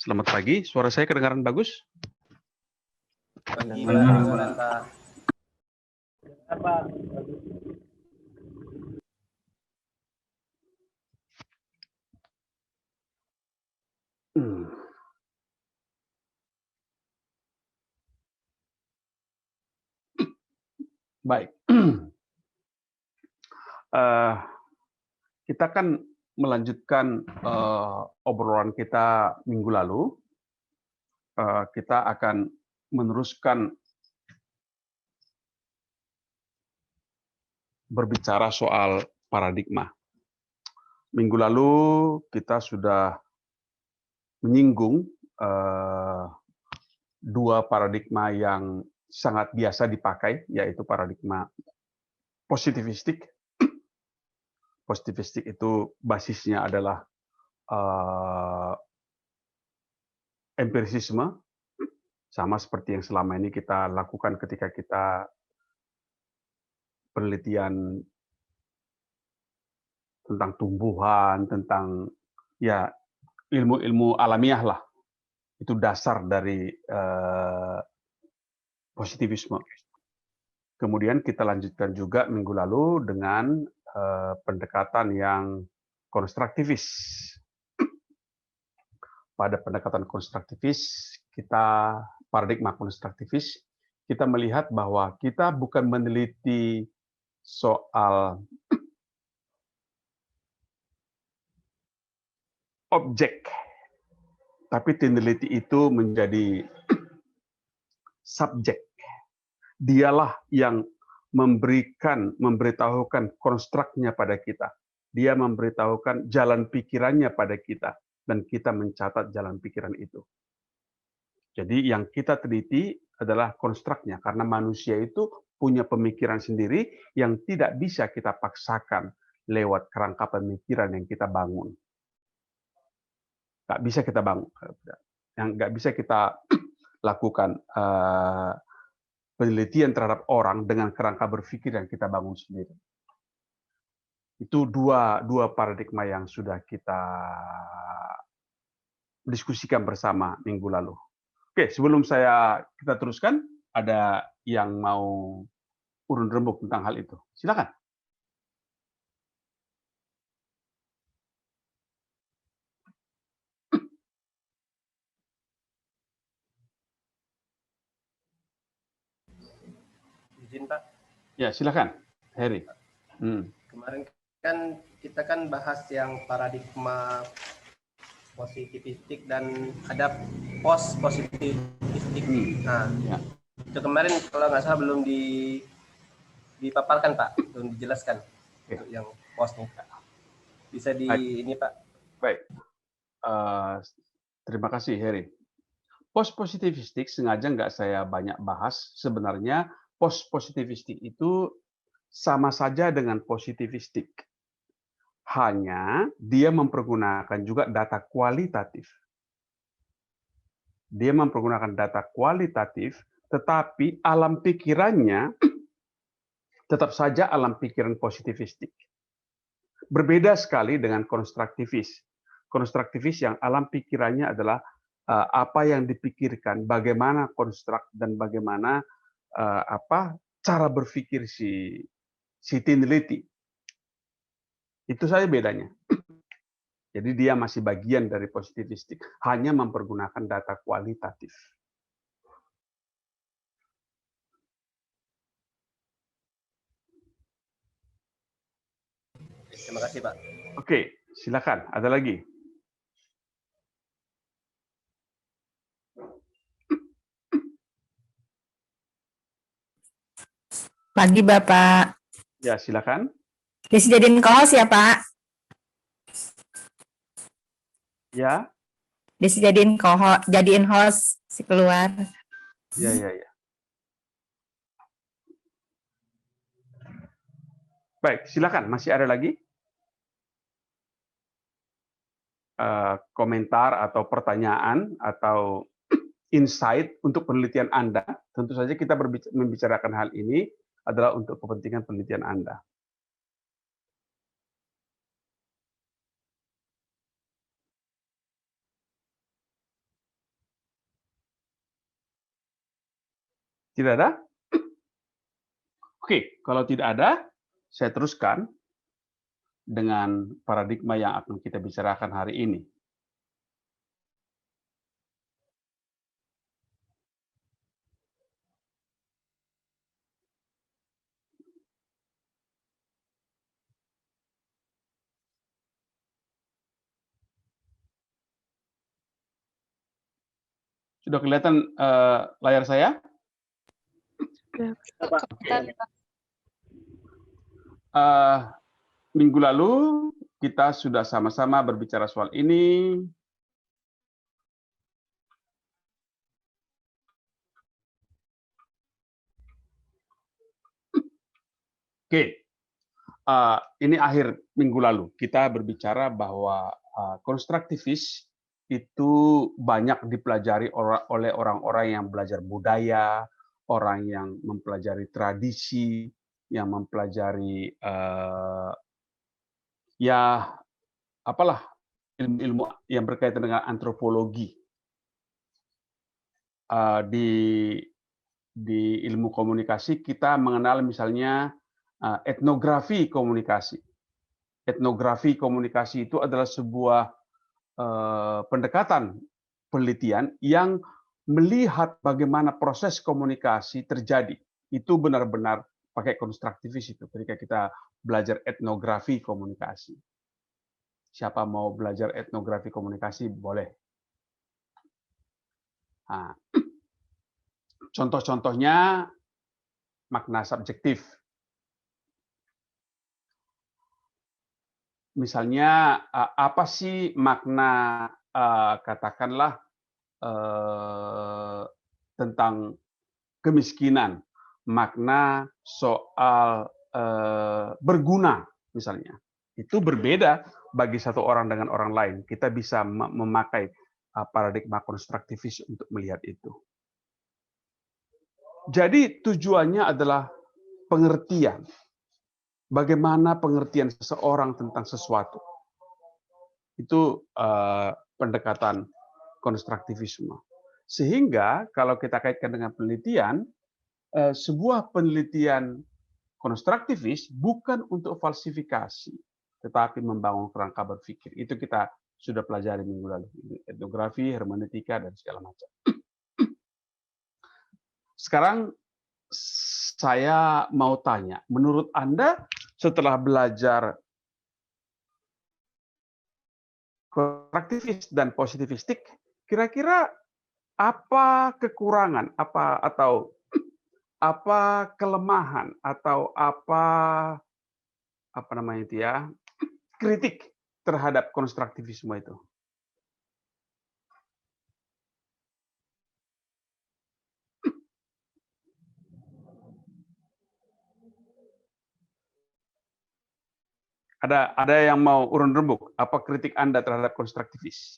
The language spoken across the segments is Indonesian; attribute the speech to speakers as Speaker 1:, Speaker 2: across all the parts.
Speaker 1: Selamat pagi, suara saya kedengaran bagus?
Speaker 2: Pagi, Pak.
Speaker 1: Baik. Kita kan melanjutkan obrolan kita minggu lalu. Kita akan meneruskan berbicara soal paradigma. Minggu lalu kita sudah menyinggung dua paradigma yang sangat biasa dipakai, yaitu paradigma positivistik. Positivistik itu basisnya adalah empirisisme, sama seperti yang selama ini kita lakukan ketika kita penelitian tentang tumbuhan, tentang ya ilmu-ilmu alamiah lah. Itu dasar dari positivisme. Kemudian kita lanjutkan juga minggu lalu dengan pendekatan yang konstruktivis. Pada pendekatan konstruktivis, paradigma konstruktivis, kita melihat bahwa kita bukan meneliti soal objek, tapi peneliti itu menjadi subjek. Dialah yang memberitahukan konstruknya pada kita. Dia memberitahukan jalan pikirannya pada kita, dan kita mencatat jalan pikiran itu. Jadi yang kita teliti adalah konstruknya, karena manusia itu punya pemikiran sendiri yang tidak bisa kita paksakan lewat kerangka pemikiran yang kita bangun. Nggak bisa kita bangun, yang nggak bisa kita lakukan penelitian terhadap orang dengan kerangka berpikir yang kita bangun sendiri. Itu dua paradigma yang sudah kita diskusikan bersama minggu lalu. Oke, sebelum kita teruskan, ada yang mau urun rembuk tentang hal itu. Silakan.
Speaker 2: Izin, Pak.
Speaker 1: Ya, silakan, Heri.
Speaker 2: Kemarin kan kita bahas yang paradigma positivistik dan ada post positivistik. Nah, ya. Itu kemarin kalau nggak salah belum dipaparkan, Pak, belum dijelaskan untuk yang postnya. Bisa ini, Pak.
Speaker 1: Baik. Terima kasih, Heri. Post positivistik sengaja nggak saya banyak bahas. Sebenarnya post positivistik itu sama saja dengan positivistik. Hanya dia mempergunakan juga data kualitatif. Dia mempergunakan data kualitatif, tetapi alam pikirannya tetap saja alam pikiran positivistik. Berbeda sekali dengan konstruktivis. Konstruktivis yang alam pikirannya adalah apa yang dipikirkan, bagaimana konstruk dan bagaimana cara berpikir si peneliti. Itu saja bedanya. Jadi dia masih bagian dari positivistik, hanya mempergunakan data kualitatif.
Speaker 2: Terima kasih, Pak.
Speaker 1: Oke, silakan. Ada lagi?
Speaker 3: Pagi, Bapak.
Speaker 1: Ya, silakan.
Speaker 3: Dijadiin co-host ya, Pak?
Speaker 1: Ya.
Speaker 3: Dijadiin jadiin host si keluar.
Speaker 1: Ya. Baik, silakan. Masih ada lagi? Komentar atau pertanyaan atau insight untuk penelitian Anda, tentu saja kita membicarakan hal ini adalah untuk kepentingan penelitian Anda. Tidak ada? Oke, kalau tidak ada, saya teruskan dengan paradigma yang akan kita bicarakan hari ini. Sudah kelihatan layar saya? Minggu lalu kita sudah sama-sama berbicara soal ini. Oke, ini akhir minggu lalu kita berbicara bahwa konstruktivis itu banyak dipelajari oleh orang-orang yang belajar budaya, orang yang mempelajari tradisi, yang mempelajari ya apalah ilmu-ilmu yang berkaitan dengan antropologi. Di ilmu komunikasi kita mengenal misalnya etnografi komunikasi. Etnografi komunikasi itu adalah sebuah pendekatan penelitian yang melihat bagaimana proses komunikasi terjadi. Itu benar-benar pakai konstruktivis itu ketika kita belajar etnografi komunikasi. Siapa mau belajar etnografi komunikasi boleh. Nah, contoh-contohnya makna subjektif. Misalnya apa sih makna katakanlah tentang kemiskinan, makna soal berguna misalnya. Itu berbeda bagi satu orang dengan orang lain. Kita bisa memakai paradigma konstruktivis untuk melihat itu. Jadi tujuannya adalah pengertian. Bagaimana pengertian seseorang tentang sesuatu. Itu pendekatan konstruktivisme. Sehingga kalau kita kaitkan dengan penelitian, sebuah penelitian konstruktivis bukan untuk falsifikasi, tetapi membangun kerangka berpikir. Itu kita sudah pelajari minggu lalu. Etnografi, hermeneutika, dan segala macam. Sekarang saya mau tanya, menurut Anda setelah belajar konstruktivis dan positivistik, kira-kira apa kekurangan, atau apa kelemahan, atau apa namanya itu ya, kritik terhadap konstruktivisme itu? Ada yang mau urun rembuk? Apa kritik Anda terhadap konstruktivis?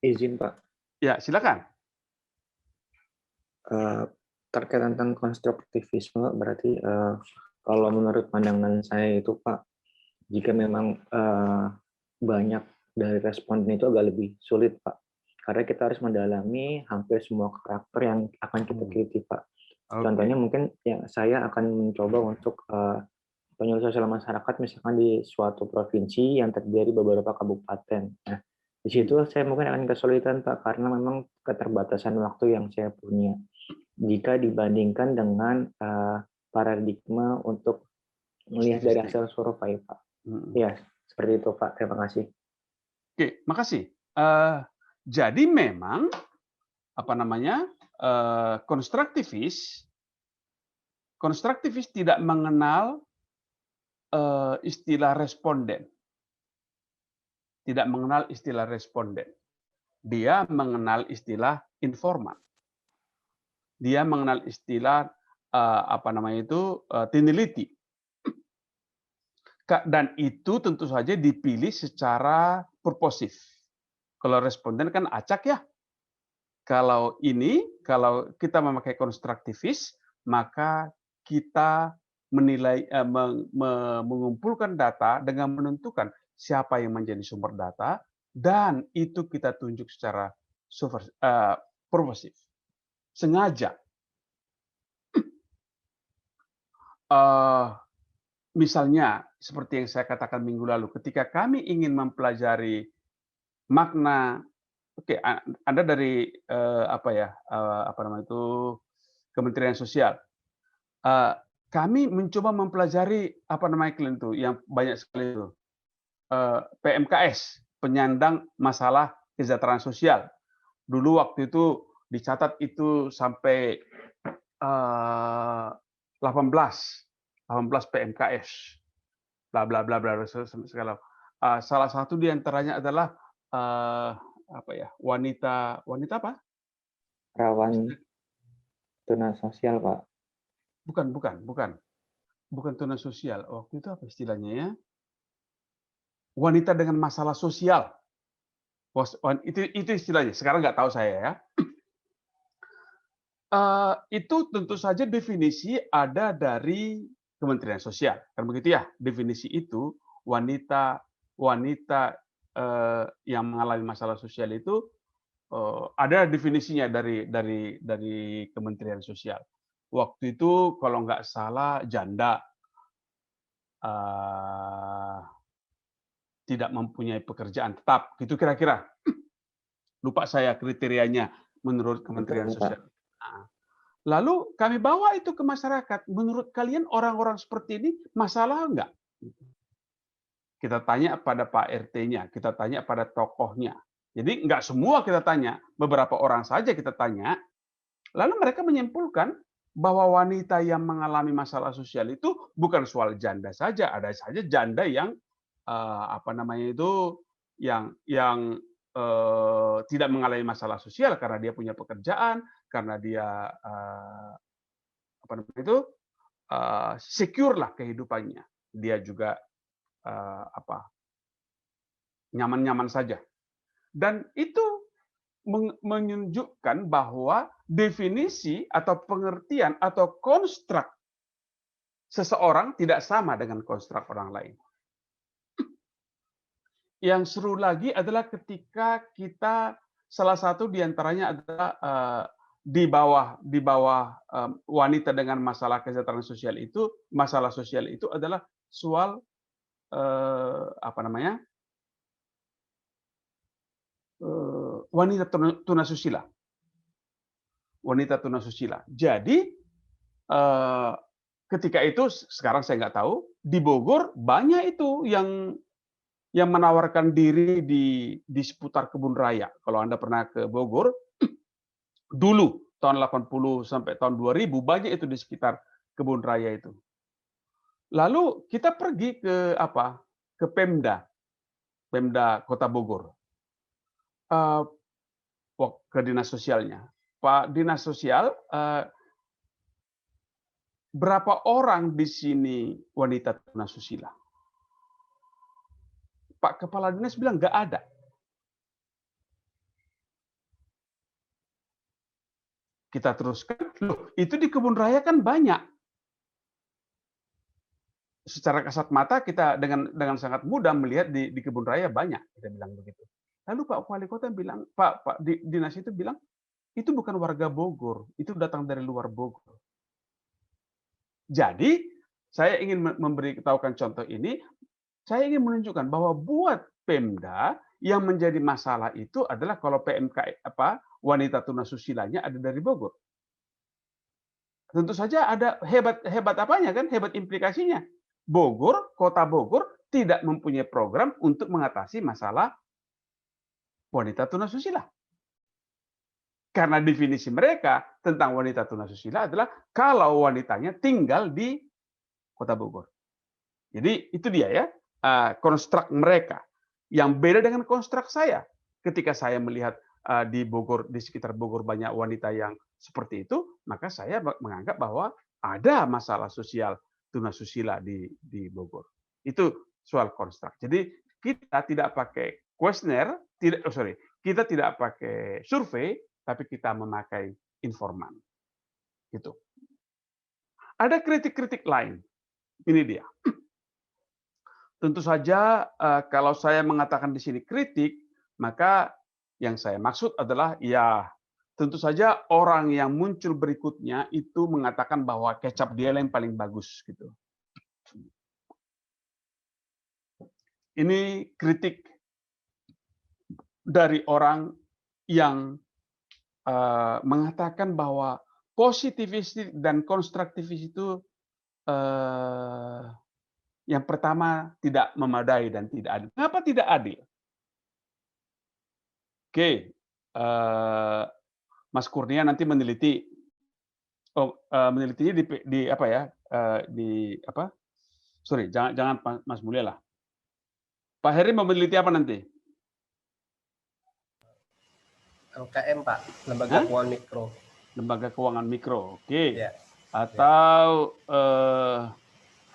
Speaker 4: Izin, Pak.
Speaker 1: Ya, silakan.
Speaker 4: Terkait tentang konstruktivisme, berarti kalau menurut pandangan saya itu, Pak, jika memang banyak dari responden itu agak lebih sulit, Pak. Karena kita harus mendalami hampir semua karakter yang akan kita teliti, Pak. Contohnya mungkin ya, saya akan mencoba untuk penyuluh sosial masyarakat misalkan di suatu provinsi yang terdiri beberapa kabupaten. Nah, di situ saya mungkin akan kesulitan, Pak, karena memang keterbatasan waktu yang saya punya. Jika dibandingkan dengan paradigma untuk melihat dari hasil survei, Pak. Ya, seperti itu, Pak. Terima kasih.
Speaker 1: Oke, makasih. Jadi memang apa namanya konstruktivis tidak mengenal istilah responden. Tidak mengenal istilah responden. Dia mengenal istilah informan. Dia mengenal istilah tineliti. Dan itu tentu saja dipilih secara purposif. Kalau responden kan acak ya. Kalau kita memakai konstruktivis, maka kita menilai, mengumpulkan data dengan menentukan siapa yang menjadi sumber data, dan itu kita tunjuk secara purposif, sengaja. Misalnya, seperti yang saya katakan minggu lalu, ketika kami ingin mempelajari makna, Anda dari Kementerian Sosial, kami mencoba mempelajari kalian itu yang banyak sekali itu, PMKS, penyandang masalah kesejahteraan sosial. Dulu waktu itu dicatat itu sampai 18 PMKS, bla bla bla bla segala. Salah satu di antaranya adalah wanita apa?
Speaker 4: Rawan tuna sosial, Pak.
Speaker 1: Bukan tuna sosial. Waktu itu apa istilahnya ya? Wanita dengan masalah sosial. Itu istilahnya. Sekarang nggak tahu saya ya. Itu tentu saja definisi ada dari Kementerian Sosial, kan begitu ya? Definisi itu wanita yang mengalami masalah sosial itu ada definisinya dari Kementerian Sosial. Waktu itu kalau nggak salah janda, tidak mempunyai pekerjaan tetap, gitu kira-kira. Lupa saya kriterianya menurut Kementerian Sosial. Lalu kami bawa itu ke masyarakat. Menurut kalian orang-orang seperti ini masalah enggak? Kita tanya pada Pak RT-nya, kita tanya pada tokohnya. Jadi enggak semua kita tanya, beberapa orang saja kita tanya. Lalu mereka menyimpulkan bahwa wanita yang mengalami masalah sosial itu bukan soal janda saja, ada saja janda yang yang tidak mengalami masalah sosial karena dia punya pekerjaan, karena dia secure lah kehidupannya. Dia juga nyaman-nyaman saja. Dan itu menunjukkan bahwa definisi atau pengertian atau konstruk seseorang tidak sama dengan konstruk orang lain. Yang seru lagi adalah ketika kita salah satu diantaranya adalah di bawah wanita dengan masalah kesejahteraan sosial itu, masalah sosial itu adalah soal wanita tunasusila. Wanita tunasusila. Jadi ketika itu, sekarang saya nggak tahu, di Bogor banyak itu yang menawarkan diri di seputar Kebun Raya. Kalau Anda pernah ke Bogor, dulu tahun 80 sampai tahun 2000 banyak itu di sekitar Kebun Raya itu. Lalu kita pergi ke Pemda Kota Bogor, ke dinas sosialnya. Pak Dinas Sosial, berapa orang di sini wanita tunasusila? Pak Kepala Dinas bilang nggak ada. Kita teruskan, loh itu di Kebun Raya kan banyak. Secara kasat mata kita dengan sangat mudah melihat di Kebun Raya banyak, kita bilang begitu. Lalu Pak Wali Kota bilang, Pak Dinas itu bilang, itu bukan warga Bogor, itu datang dari luar Bogor. Jadi saya ingin memberitahukan contoh ini. Saya ingin menunjukkan bahwa buat Pemda yang menjadi masalah itu adalah kalau PMK wanita tunasusila-nya ada dari Bogor. Tentu saja ada hebat apanya kan, hebat implikasinya. Bogor, Kota Bogor tidak mempunyai program untuk mengatasi masalah wanita tunasusila. Karena definisi mereka tentang wanita tunasusila adalah kalau wanitanya tinggal di Kota Bogor. Jadi itu dia ya. Konstruk mereka yang beda dengan konstruk saya. Ketika saya melihat di Bogor, di sekitar Bogor banyak wanita yang seperti itu, maka saya menganggap bahwa ada masalah sosial tunasusila di Bogor. Itu soal konstruk. Jadi kita tidak pakai kuesioner, kita tidak pakai survei, tapi kita memakai informan. Gitu. Ada kritik-kritik lain. Ini dia. Tentu saja kalau saya mengatakan di sini kritik, maka yang saya maksud adalah ya tentu saja orang yang muncul berikutnya itu mengatakan bahwa kecap dia yang paling bagus gitu. Ini kritik dari orang yang mengatakan bahwa positivis dan konstruktivis itu yang pertama tidak memadai dan tidak adil. Kenapa tidak adil? Oke, Mas Kurnia nanti meneliti, menelitinya di apa ya? Di apa? Sorry, jangan Mas Mulia lah. Pak Heri mau meneliti apa nanti?
Speaker 2: LKM Pak, Lembaga Keuangan Mikro.
Speaker 1: Lembaga Keuangan Mikro, oke.
Speaker 2: Ya.
Speaker 1: Atau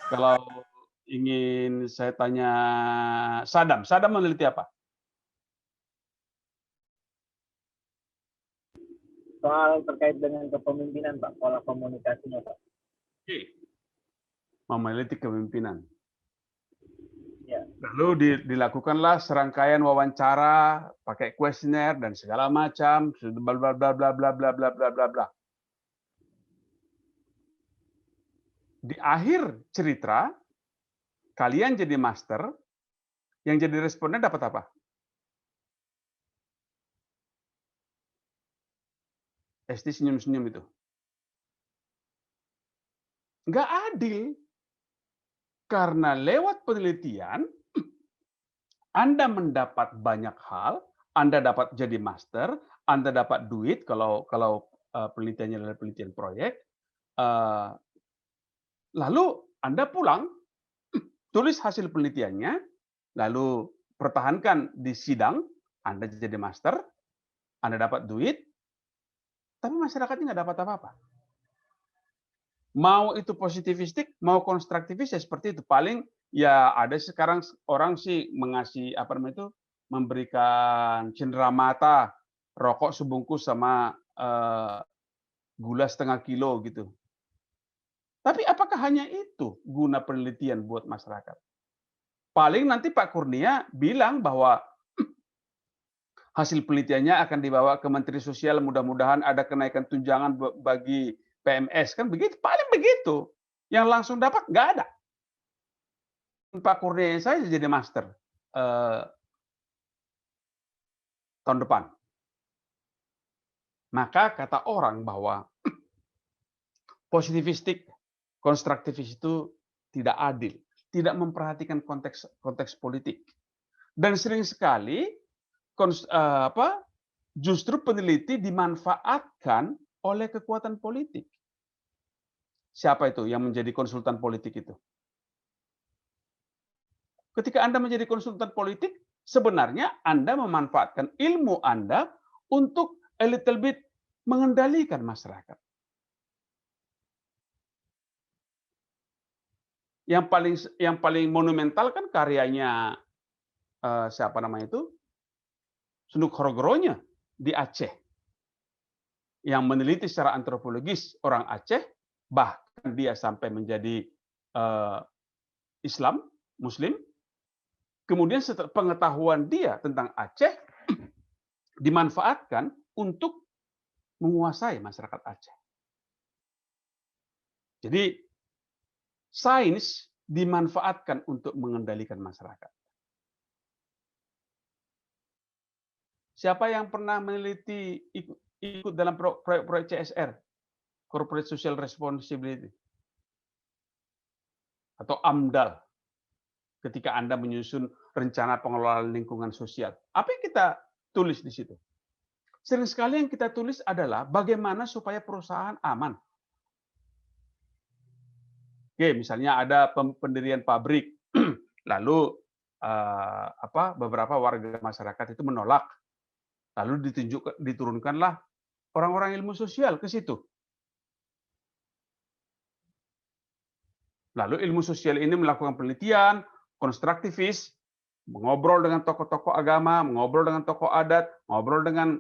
Speaker 1: kalau ingin saya tanya Sadam meneliti apa?
Speaker 5: Soal terkait dengan kepemimpinan Pak, pola komunikasinya Pak.
Speaker 1: Oke. Meneliti kepemimpinan.
Speaker 5: Ya.
Speaker 1: Lalu dilakukanlah serangkaian wawancara, pakai kuesioner dan segala macam, bla bla bla bla bla bla bla bla bla bla. Di akhir cerita, kalian jadi master, yang jadi responden dapat apa? Esti senyum-senyum itu. Nggak adil. Karena lewat penelitian, Anda mendapat banyak hal, Anda dapat jadi master, Anda dapat duit kalau penelitiannya adalah penelitian proyek, lalu Anda pulang, tulis hasil penelitiannya, lalu pertahankan di sidang, Anda jadi master, Anda dapat duit, tapi masyarakatnya nggak dapat apa-apa. Mau itu positivistik, mau konstruktivis ya seperti itu. Paling ya ada sekarang orang sih mengasih apa namanya itu, memberikan cenderamata rokok sebungkus sama gula setengah kilo gitu. Tapi apakah hanya itu guna penelitian buat masyarakat? Paling nanti Pak Kurnia bilang bahwa hasil penelitiannya akan dibawa ke Menteri Sosial, mudah-mudahan ada kenaikan tunjangan bagi PMS, kan begitu, paling begitu. Yang langsung dapat nggak ada. Pak Kurnia saya jadi master tahun depan. Maka kata orang bahwa positivistik, konstruktivis itu tidak adil, tidak memperhatikan konteks politik. Dan sering sekali justru peneliti dimanfaatkan oleh kekuatan politik. Siapa itu yang menjadi konsultan politik itu? Ketika Anda menjadi konsultan politik, sebenarnya Anda memanfaatkan ilmu Anda untuk a little bit mengendalikan masyarakat. Yang paling monumental kan karyanya siapa namanya itu? Sunduk Horogoronya di Aceh. Yang meneliti secara antropologis orang Aceh, bahkan dia sampai menjadi Islam, Muslim. Kemudian setelah pengetahuan dia tentang Aceh dimanfaatkan untuk menguasai masyarakat Aceh. Jadi sains dimanfaatkan untuk mengendalikan masyarakat. Siapa yang pernah meneliti ikut dalam proyek CSR, Corporate Social Responsibility, atau AMDAL, ketika Anda menyusun rencana pengelolaan lingkungan sosial? Apa yang kita tulis di situ? Sering sekali yang kita tulis adalah bagaimana supaya perusahaan aman. Oke, misalnya ada pendirian pabrik, lalu beberapa warga masyarakat itu menolak, lalu diturunkanlah orang-orang ilmu sosial ke situ. Lalu ilmu sosial ini melakukan penelitian, konstruktivis, mengobrol dengan tokoh-tokoh agama, mengobrol dengan tokoh adat, ngobrol dengan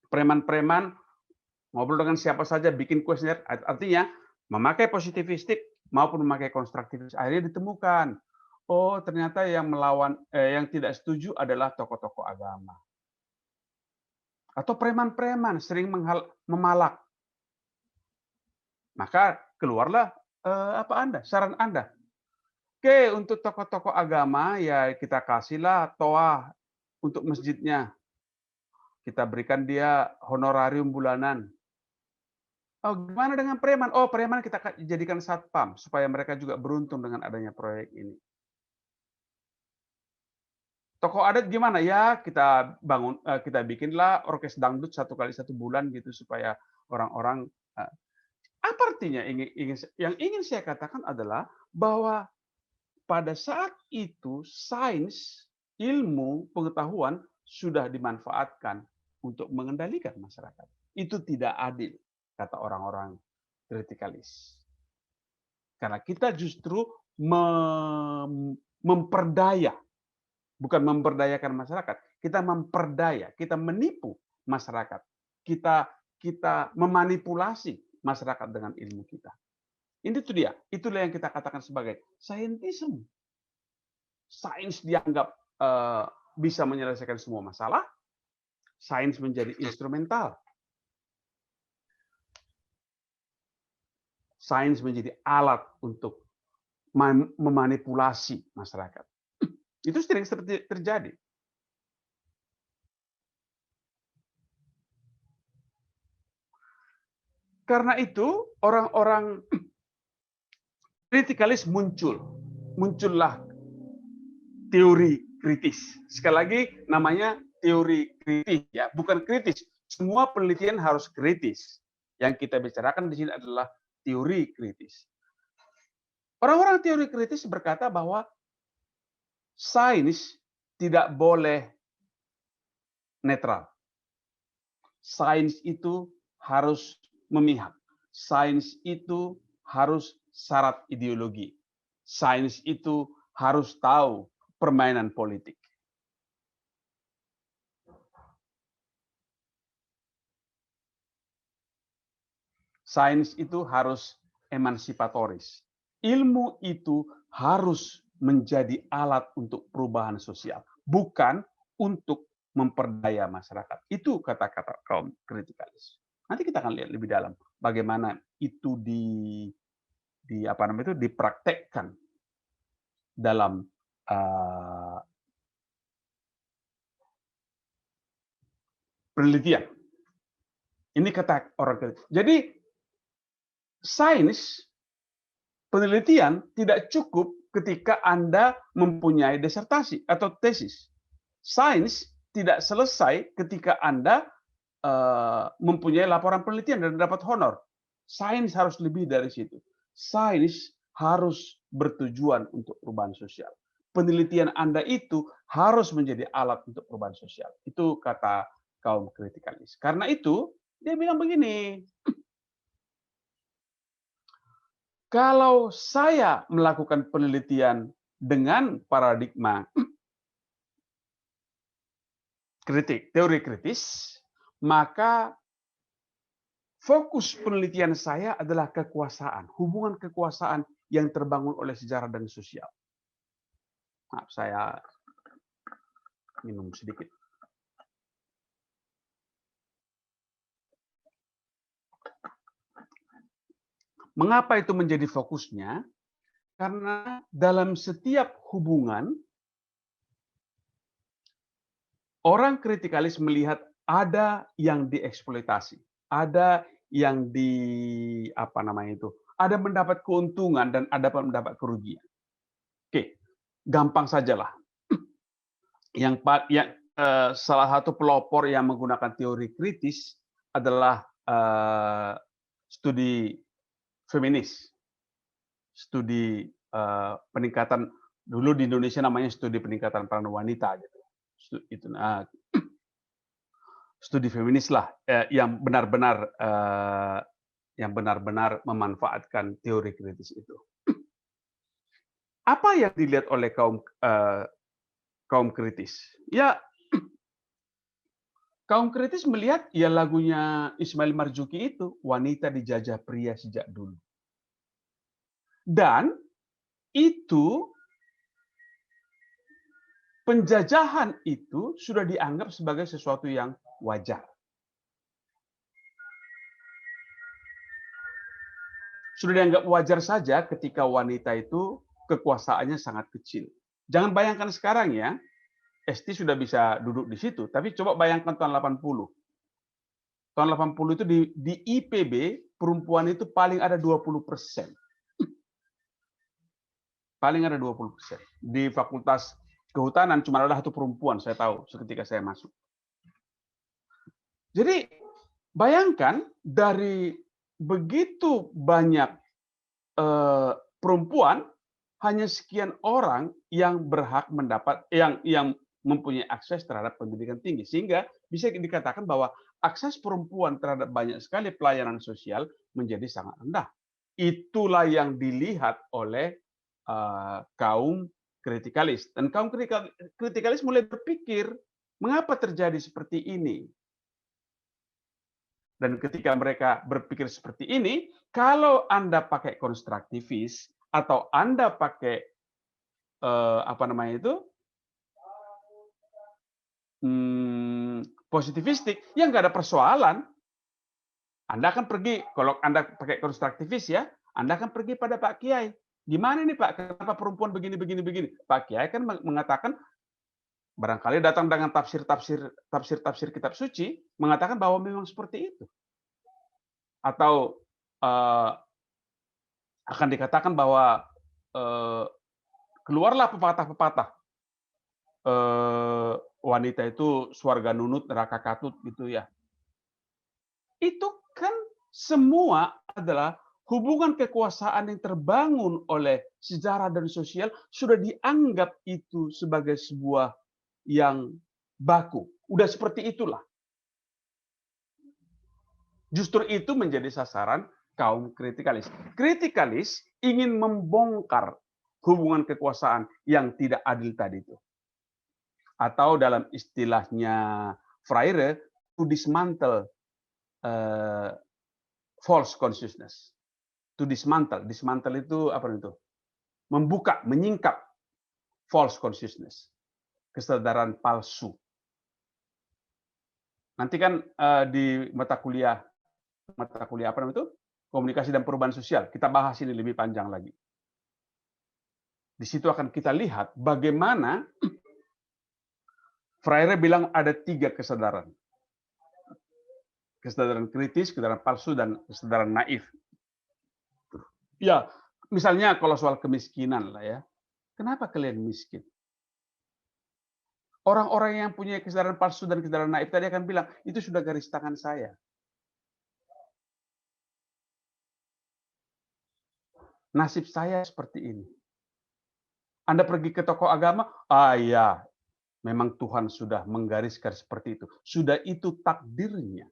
Speaker 1: preman-preman, ngobrol dengan siapa saja, bikin kuesioner. Artinya memakai positivistik maupun memakai konstruktivis. Akhirnya ditemukan, oh ternyata yang melawan, yang tidak setuju adalah tokoh-tokoh agama atau preman-preman sering memalak. Maka keluarlah saran Anda. Oke, untuk tokoh-tokoh agama ya kita kasihlah toah untuk masjidnya. Kita berikan dia honorarium bulanan. Oh, gimana dengan preman? Oh, preman kita jadikan satpam supaya mereka juga beruntung dengan adanya proyek ini. Tokoh adat gimana? Ya, kita bangun, kita bikinlah orkes dangdut 1 kali 1 bulan gitu supaya orang-orang. Apa artinya? Yang ingin saya katakan adalah bahwa pada saat itu sains, ilmu, pengetahuan sudah dimanfaatkan untuk mengendalikan masyarakat. Itu tidak adil, kata orang-orang kritikalis. Karena kita justru memperdaya, bukan memberdayakan masyarakat, kita memperdaya, kita menipu masyarakat, kita memanipulasi masyarakat dengan ilmu kita. Ini tuh dia, itulah yang kita katakan sebagai scientism. Sains dianggap bisa menyelesaikan semua masalah, sains menjadi instrumental. Sains menjadi alat untuk memanipulasi masyarakat. Itu sering terjadi. Karena itu orang-orang kritikalis muncullah teori kritis. Sekali lagi namanya teori kritis ya, bukan kritis. Semua penelitian harus kritis. Yang kita bicarakan di sini adalah teori kritis. Orang-orang teori kritis berkata bahwa sains tidak boleh netral. Sains itu harus memihak. Sains itu harus syarat ideologi. Sains itu harus tahu permainan politik. Sains itu harus emansipatoris. Ilmu itu harus menjadi alat untuk perubahan sosial, bukan untuk memperdaya masyarakat. Itu kata-kata kaum kritikalis. Nanti kita akan lihat lebih dalam bagaimana itu dipraktekkan dalam penelitian. Ini kata orang kritis. Jadi sains penelitian tidak cukup ketika Anda mempunyai disertasi atau tesis. Sains tidak selesai ketika Anda mempunyai laporan penelitian dan dapat honor. Sains harus lebih dari situ. Sains harus bertujuan untuk perubahan sosial. Penelitian Anda itu harus menjadi alat untuk perubahan sosial. Itu kata kaum kritikalis. Karena itu, dia bilang begini, kalau saya melakukan penelitian dengan paradigma kritik, teori kritis, maka fokus penelitian saya adalah kekuasaan, hubungan kekuasaan yang terbangun oleh sejarah dan sosial. Maaf, saya minum sedikit. Mengapa itu menjadi fokusnya? Karena dalam setiap hubungan, orang kritikalis melihat ada yang dieksploitasi, ada yang ada mendapat keuntungan dan ada mendapat kerugian. Oke, gampang sajalah. Salah satu pelopor yang menggunakan teori kritis adalah studi feminis, studi peningkatan, dulu di Indonesia namanya studi peningkatan peran wanita gitu. Itu studi feminis lah yang benar-benar memanfaatkan teori kritis itu. Apa yang dilihat oleh kaum kritis? Ya, kaum kritis melihat ya lagunya Ismail Marzuki itu, wanita dijajah pria sejak dulu. Dan itu penjajahan itu sudah dianggap sebagai sesuatu yang wajar. Sudah dianggap wajar saja ketika wanita itu kekuasaannya sangat kecil. Jangan bayangkan sekarang ya, Esti sudah bisa duduk di situ, tapi coba bayangkan tahun 80. Tahun 80 itu di IPB, perempuan itu paling ada 20%. Paling ada 20%. Di Fakultas Kehutanan cuma ada satu perempuan, saya tahu ketika saya masuk. Jadi bayangkan dari begitu banyak perempuan, hanya sekian orang yang berhak mendapat, yang mempunyai akses terhadap pendidikan tinggi, sehingga bisa dikatakan bahwa akses perempuan terhadap banyak sekali pelayanan sosial menjadi sangat rendah. Itulah yang dilihat oleh kaum kritikalis, dan kaum kritikalis mulai berpikir mengapa terjadi seperti ini. Dan ketika mereka berpikir seperti ini, kalau Anda pakai konstruktivis atau Anda pakai positivistik, ya nggak ada persoalan. Anda akan pergi, kalau Anda pakai konstruktivis ya, Anda akan pergi pada Pak Kiai. Gimana nih Pak, kenapa perempuan begini? Pak Kiai kan mengatakan, barangkali datang dengan tafsir kitab suci, mengatakan bahwa memang seperti itu. Atau akan dikatakan bahwa keluarlah pepatah-pepatah. Wanita itu swarga nunut, neraka katut gitu ya. Itu kan semua adalah hubungan kekuasaan yang terbangun oleh sejarah dan sosial sudah dianggap itu sebagai sebuah yang baku. Udah seperti itulah. Justru itu menjadi sasaran kaum kritikalis. Kritikalis ingin membongkar hubungan kekuasaan yang tidak adil tadi itu. Atau dalam istilahnya Freire, to dismantle false consciousness. To dismantle itu apa itu? Membuka, menyingkap false consciousness, kesadaran palsu. Nanti kan di mata kuliah apa namanya itu? Komunikasi dan perubahan sosial, kita bahas ini lebih panjang lagi. Di situ akan kita lihat bagaimana Freire bilang ada 3 kesadaran. Kesadaran kritis, kesadaran palsu, dan kesadaran naif. Ya, misalnya kalau soal kemiskinan lah ya. Kenapa kalian miskin? Orang-orang yang punya kesadaran palsu dan kesadaran naif tadi akan bilang, itu sudah garis tangan saya. Nasib saya seperti ini. Anda pergi ke tokoh agama, ya, memang Tuhan sudah menggariskan seperti itu. Sudah itu takdirnya.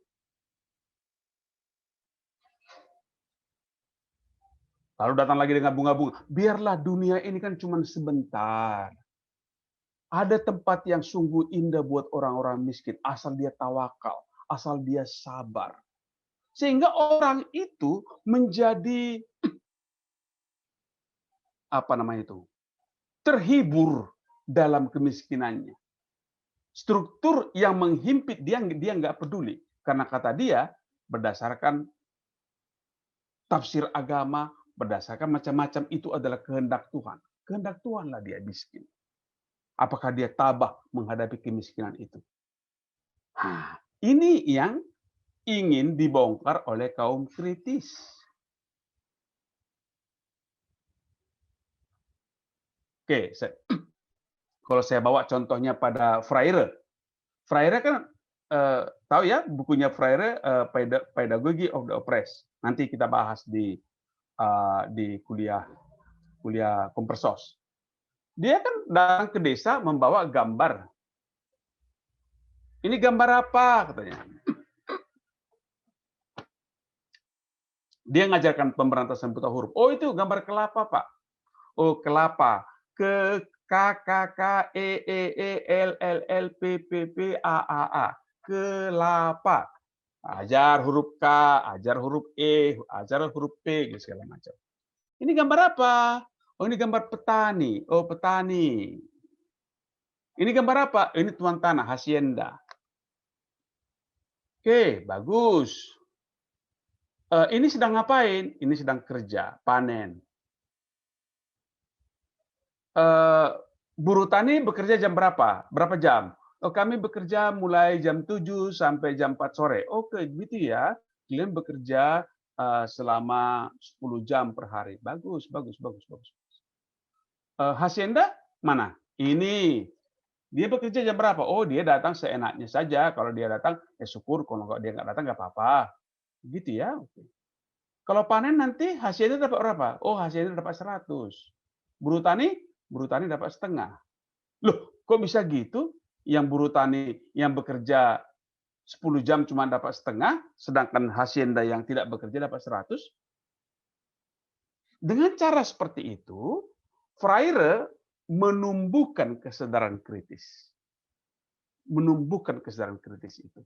Speaker 1: Lalu datang lagi dengan bunga-bunga. Biarlah dunia ini kan cuma sebentar. Ada tempat yang sungguh indah buat orang-orang miskin. Asal dia tawakal. Asal dia sabar. Sehingga orang itu menjadi terhibur dalam kemiskinannya. Struktur yang menghimpit dia nggak peduli. Karena kata dia, berdasarkan tafsir agama, berdasarkan macam-macam, itu adalah kehendak Tuhan. Kehendak Tuhanlah dia miskin. Apakah dia tabah menghadapi kemiskinan itu? Ini yang ingin dibongkar oleh kaum kritis. Oke, kalau saya bawa contohnya pada Freire. Freire kan tahu ya bukunya Freire, Pedagogy of the Oppressed. Nanti kita bahas di kuliah Kompersos. Dia kan datang ke desa membawa gambar. Ini gambar apa katanya? Dia ngajarkan pemberantasan buta huruf. Oh, itu gambar kelapa, Pak. oh kelapa, ke K K K E L L L P P P A, kelapa. Ajar huruf K, ajar huruf E, ajar huruf P, gitu segala macam. Ini gambar apa? Oh, ini gambar petani. Oh, petani. Ini gambar apa? Ini tuan tanah, hacienda. Oke, bagus. Ini sedang ngapain? Ini sedang kerja, panen. Buruh tani bekerja jam berapa? Berapa jam? Oh, kami bekerja mulai jam 7 sampai jam 4 sore. Oke, gitu ya. Kalian bekerja selama 10 jam per hari. Bagus, bagus, bagus, bagus. Hacienda mana? Ini. Dia bekerja jam berapa? Oh, dia datang seenaknya saja. Kalau dia datang, ya syukur. Kalau dia nggak datang, nggak apa-apa. Gitu ya. Oke. Kalau panen nanti hasilnya dapat berapa? Oh, hasilnya dapat 100. Buruh tani dapat setengah. Loh, kok bisa gitu? Yang buruh tani yang bekerja 10 jam cuma dapat setengah, sedangkan hacienda yang tidak bekerja dapat 100? Dengan cara seperti itu, Freire menumbuhkan kesadaran kritis. Menumbuhkan kesadaran kritis itu.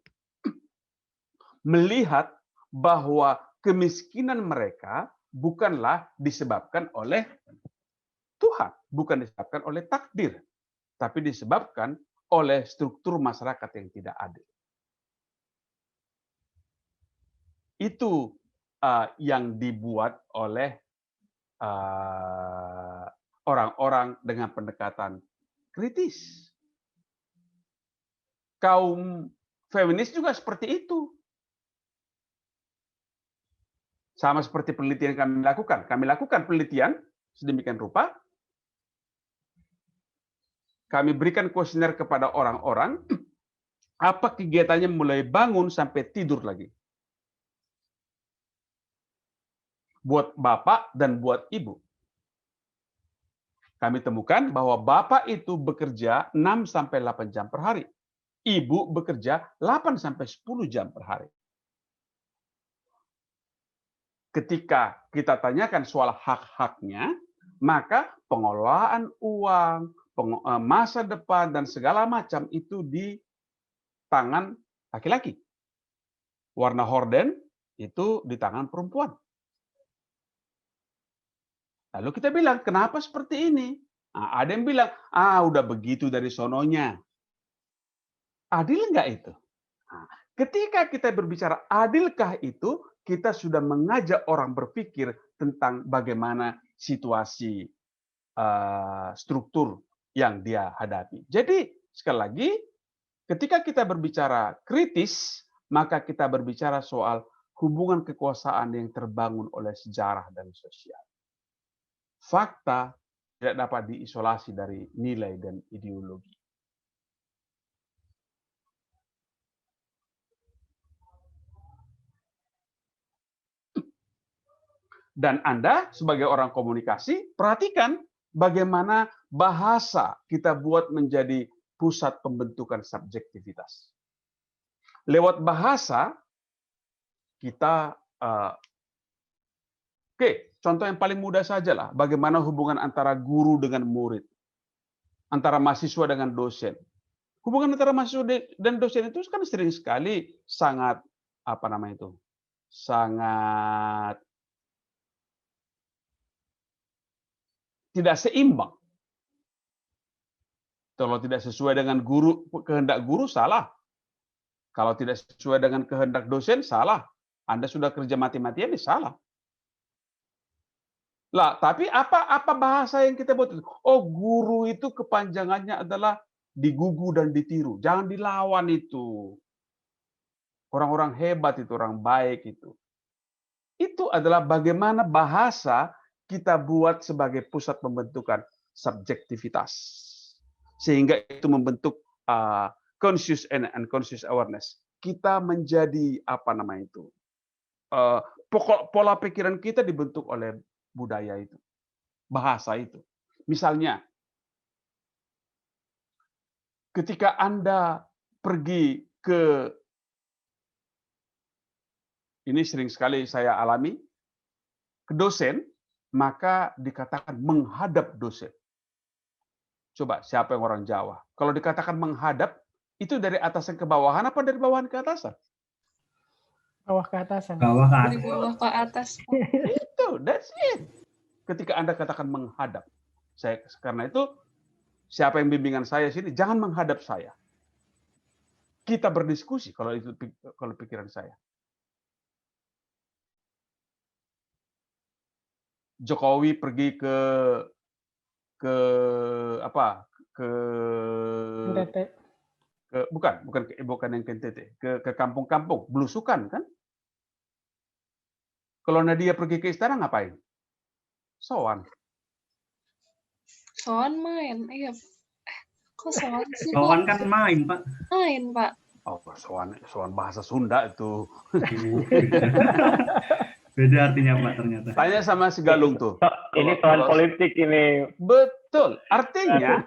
Speaker 1: Melihat bahwa kemiskinan mereka bukanlah disebabkan oleh Tuhan, bukan disebabkan oleh takdir, tapi disebabkan oleh struktur masyarakat yang tidak adil. Itu yang dibuat oleh orang-orang dengan pendekatan kritis. Kaum feminis juga seperti itu. Sama seperti penelitian yang kami lakukan. Kami lakukan penelitian sedemikian rupa. Kami berikan kuesioner kepada orang-orang, apa kegiatannya mulai bangun sampai tidur lagi. Buat bapak dan buat ibu. Kami temukan bahwa bapak itu bekerja 6 sampai 8 jam per hari. Ibu bekerja 8 sampai 10 jam per hari. Ketika kita tanyakan soal hak-haknya, maka pengelolaan uang, masa depan, dan segala macam itu di tangan laki-laki. Warna horden itu di tangan perempuan. Lalu kita bilang, kenapa seperti ini? Nah, ada yang bilang, udah begitu dari sononya. Adil nggak itu? Nah, ketika kita berbicara adilkah itu, kita sudah mengajak orang berpikir tentang bagaimana situasi struktur yang dia hadapi. Jadi, sekali lagi, ketika kita berbicara kritis, maka kita berbicara soal hubungan kekuasaan yang terbangun oleh sejarah dan sosial. Fakta tidak dapat diisolasi dari nilai dan ideologi. Dan Anda sebagai orang komunikasi, perhatikan bagaimana bahasa kita buat menjadi pusat pembentukan subjektivitas. Lewat bahasa, kita contoh yang paling mudah saja lah, bagaimana hubungan antara guru dengan murid, antara mahasiswa dengan dosen. Hubungan antara mahasiswa dan dosen itu kan sering sekali sangat sangat tidak seimbang. Kalau tidak sesuai dengan kehendak guru salah. Kalau tidak sesuai dengan kehendak dosen salah. Anda sudah kerja mati-matian, salah. Lah, tapi apa bahasa yang kita buat? Oh, guru itu kepanjangannya adalah digugu dan ditiru. Jangan dilawan itu. Orang-orang hebat itu, orang baik itu. Itu adalah bagaimana bahasa kita buat sebagai pusat pembentukan subjektivitas. Sehingga itu membentuk conscious and unconscious awareness. Kita menjadi pola pikiran kita dibentuk oleh budaya itu, bahasa itu. Misalnya, ketika Anda pergi ke, ini sering sekali saya alami, ke dosen, maka dikatakan menghadap dosen. Coba, siapa yang orang Jawa? Kalau dikatakan menghadap, itu dari atasan ke bawahan apa dari bawahan ke atasan?
Speaker 5: Bawah ke atasan.
Speaker 6: Dari bawah ke atas.
Speaker 1: Itu, that's it. Ketika Anda katakan menghadap. Karena itu, siapa yang bimbingan saya sini, jangan menghadap saya. Kita berdiskusi kalau pikiran saya. Jokowi pergi ke apa?
Speaker 5: NTT.
Speaker 1: Bukan yang ke NTT, ke kampung-kampung, belusukan kan? Kalau Nadia pergi ke istana ngapain? Soan.
Speaker 6: Soan main, iya. Kok soan sih?
Speaker 7: Soan kan main, Pak.
Speaker 6: Main, Pak.
Speaker 1: Oh, soan bahasa Sunda itu.
Speaker 7: Beda artinya, Pak, ternyata.
Speaker 1: Tanya sama si Galung tuh.
Speaker 5: Ini soal politik ini.
Speaker 1: Betul. Artinya,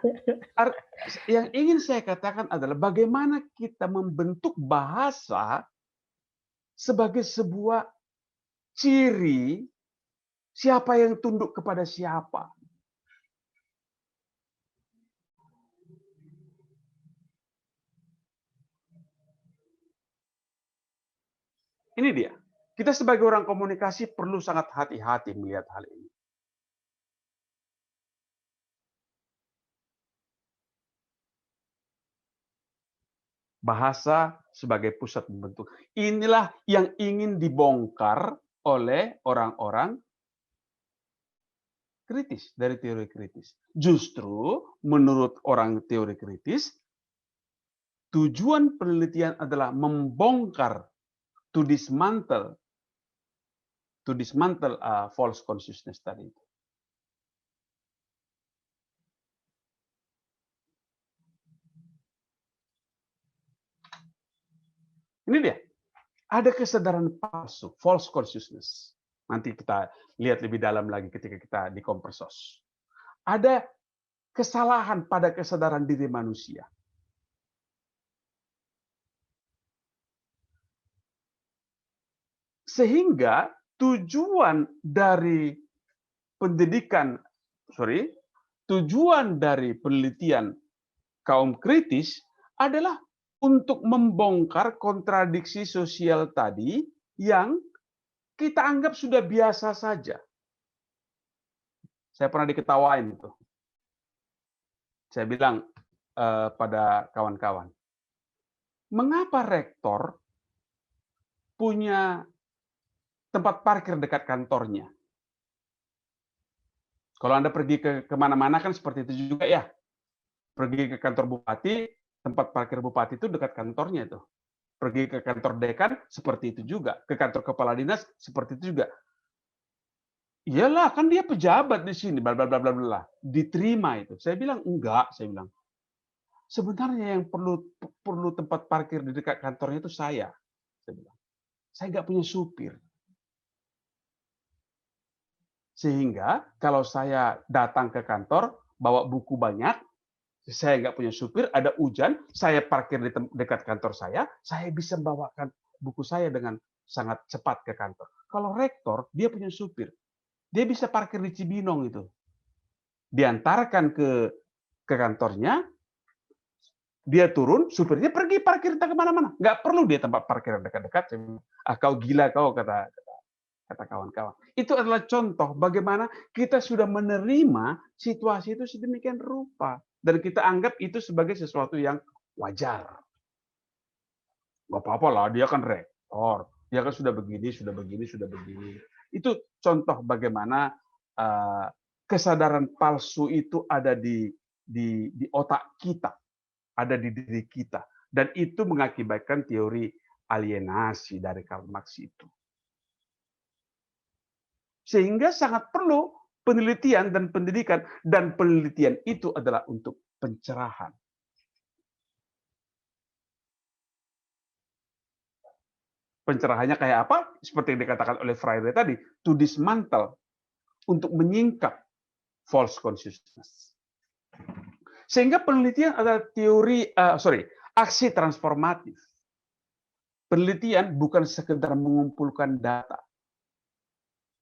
Speaker 1: yang ingin saya katakan adalah bagaimana kita membentuk bahasa sebagai sebuah ciri siapa yang tunduk kepada siapa. Ini dia. Kita sebagai orang komunikasi perlu sangat hati-hati melihat hal ini. Bahasa sebagai pusat membentuk. Inilah yang ingin dibongkar oleh orang-orang kritis, dari teori kritis. Justru menurut orang teori kritis, tujuan penelitian adalah membongkar, to dismantle false consciousness tadi. Ini dia. Ada kesadaran palsu, false consciousness. Nanti kita lihat lebih dalam lagi ketika kita di Kompersos. Ada kesalahan pada kesadaran diri manusia. Sehingga tujuan dari penelitian kaum kritis adalah untuk membongkar kontradiksi sosial tadi yang kita anggap sudah biasa saja. Saya pernah diketawain itu. Saya bilang pada kawan-kawan, mengapa rektor punya tempat parkir dekat kantornya? Kalau Anda pergi ke kemana-mana kan seperti itu juga ya. Pergi ke kantor bupati, tempat parkir bupati itu dekat kantornya itu. Pergi ke kantor dekan, seperti itu juga. Ke kantor kepala dinas, seperti itu juga. Iyalah, kan dia pejabat di sini, bla bla bla bla bla. Diterima itu. Saya bilang enggak, saya bilang. Sebenarnya yang perlu tempat parkir di dekat kantornya itu saya bilang. Saya nggak punya supir. Sehingga kalau saya datang ke kantor, bawa buku banyak, saya nggak punya supir, ada hujan, saya parkir di dekat kantor saya bisa membawakan buku saya dengan sangat cepat ke kantor. Kalau rektor, dia punya supir. Dia bisa parkir di Cibinong itu. Diantarkan ke kantornya, dia turun, supirnya pergi parkir entah kemana-mana. Nggak perlu dia tempat parkir dekat-dekat. Kau gila kau, kata kawan-kawan. Itu adalah contoh bagaimana kita sudah menerima situasi itu sedemikian rupa. Dan kita anggap itu sebagai sesuatu yang wajar. Nggak apa-apa lah, dia kan rektor. Dia kan sudah begini. Itu contoh bagaimana kesadaran palsu itu ada di otak kita, ada di diri kita. Dan itu mengakibatkan teori alienasi dari Karl Marx itu. Sehingga sangat perlu penelitian dan pendidikan, dan penelitian itu adalah untuk pencerahan. Pencerahannya kayak apa? Seperti yang dikatakan oleh Freire tadi, to dismantle, untuk menyingkap false consciousness. Sehingga penelitian adalah aksi transformatif. Penelitian bukan sekedar mengumpulkan data.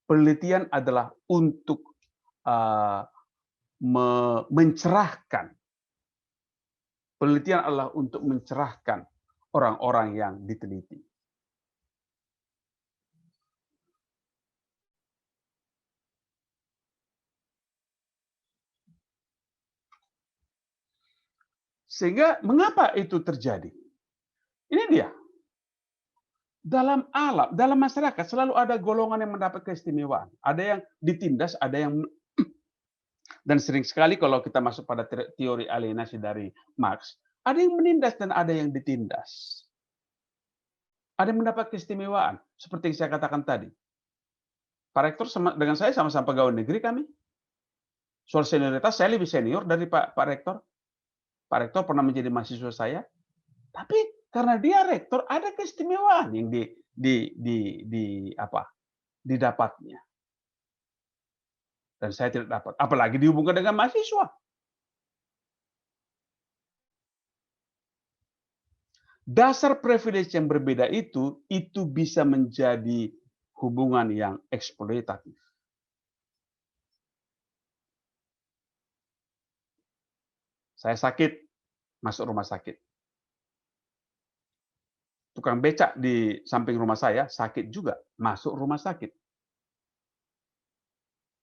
Speaker 1: Penelitian adalah untuk mencerahkan. Penelitian adalah untuk mencerahkan orang-orang yang diteliti. Sehingga mengapa itu terjadi? Ini dia. Dalam alam, dalam masyarakat selalu ada golongan yang mendapat keistimewaan. Ada yang ditindas, ada yang dan sering sekali kalau kita masuk pada teori alienasi dari Marx, ada yang menindas dan ada yang ditindas. Ada yang mendapat keistimewaan, seperti yang saya katakan tadi. Pak Rektor dengan saya sama-sama pegawai negeri kami. Soal senioritas saya lebih senior dari Pak Rektor. Pak Rektor pernah menjadi mahasiswa saya, tapi karena dia rektor ada keistimewaan yang didapatnya. Dan saya tidak dapat, apalagi dihubungkan dengan mahasiswa. Dasar privilege yang berbeda itu bisa menjadi hubungan yang eksploitatif. Saya sakit, masuk rumah sakit. Tukang becak di samping rumah saya sakit juga, masuk rumah sakit.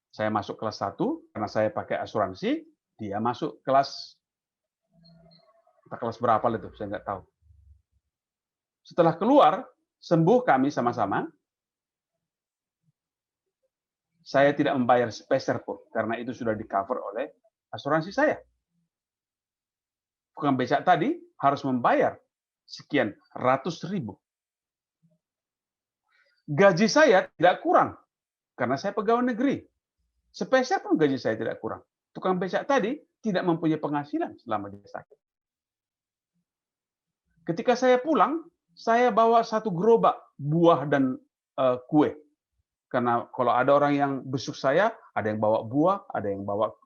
Speaker 1: Saya masuk kelas 1, karena saya pakai asuransi, dia masuk kelas berapa itu, saya nggak tahu. Setelah keluar, sembuh kami sama-sama, saya tidak membayar sepeser pun, karena itu sudah di-cover oleh asuransi saya. Tukang becak tadi harus membayar sekian ratus ribu. Gaji saya tidak kurang, karena saya pegawai negeri. Sepeser pun gaji saya tidak kurang. Tukang becak tadi tidak mempunyai penghasilan selama dia sakit. Ketika saya pulang, saya bawa 1 gerobak buah dan kue. Karena kalau ada orang yang besuk saya, ada yang bawa buah, ada yang bawa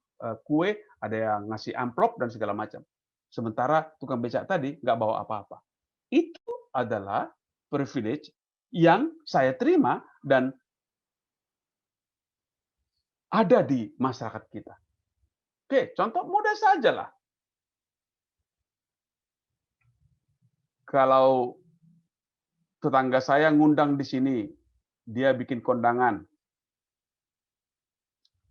Speaker 1: kue, ada yang ngasih amplop dan segala macam. Sementara tukang becak tadi nggak bawa apa-apa. Itu adalah privilege yang saya terima dan ada di masyarakat kita. Oke, contoh mudah saja lah. Kalau tetangga saya ngundang di sini, dia bikin kondangan.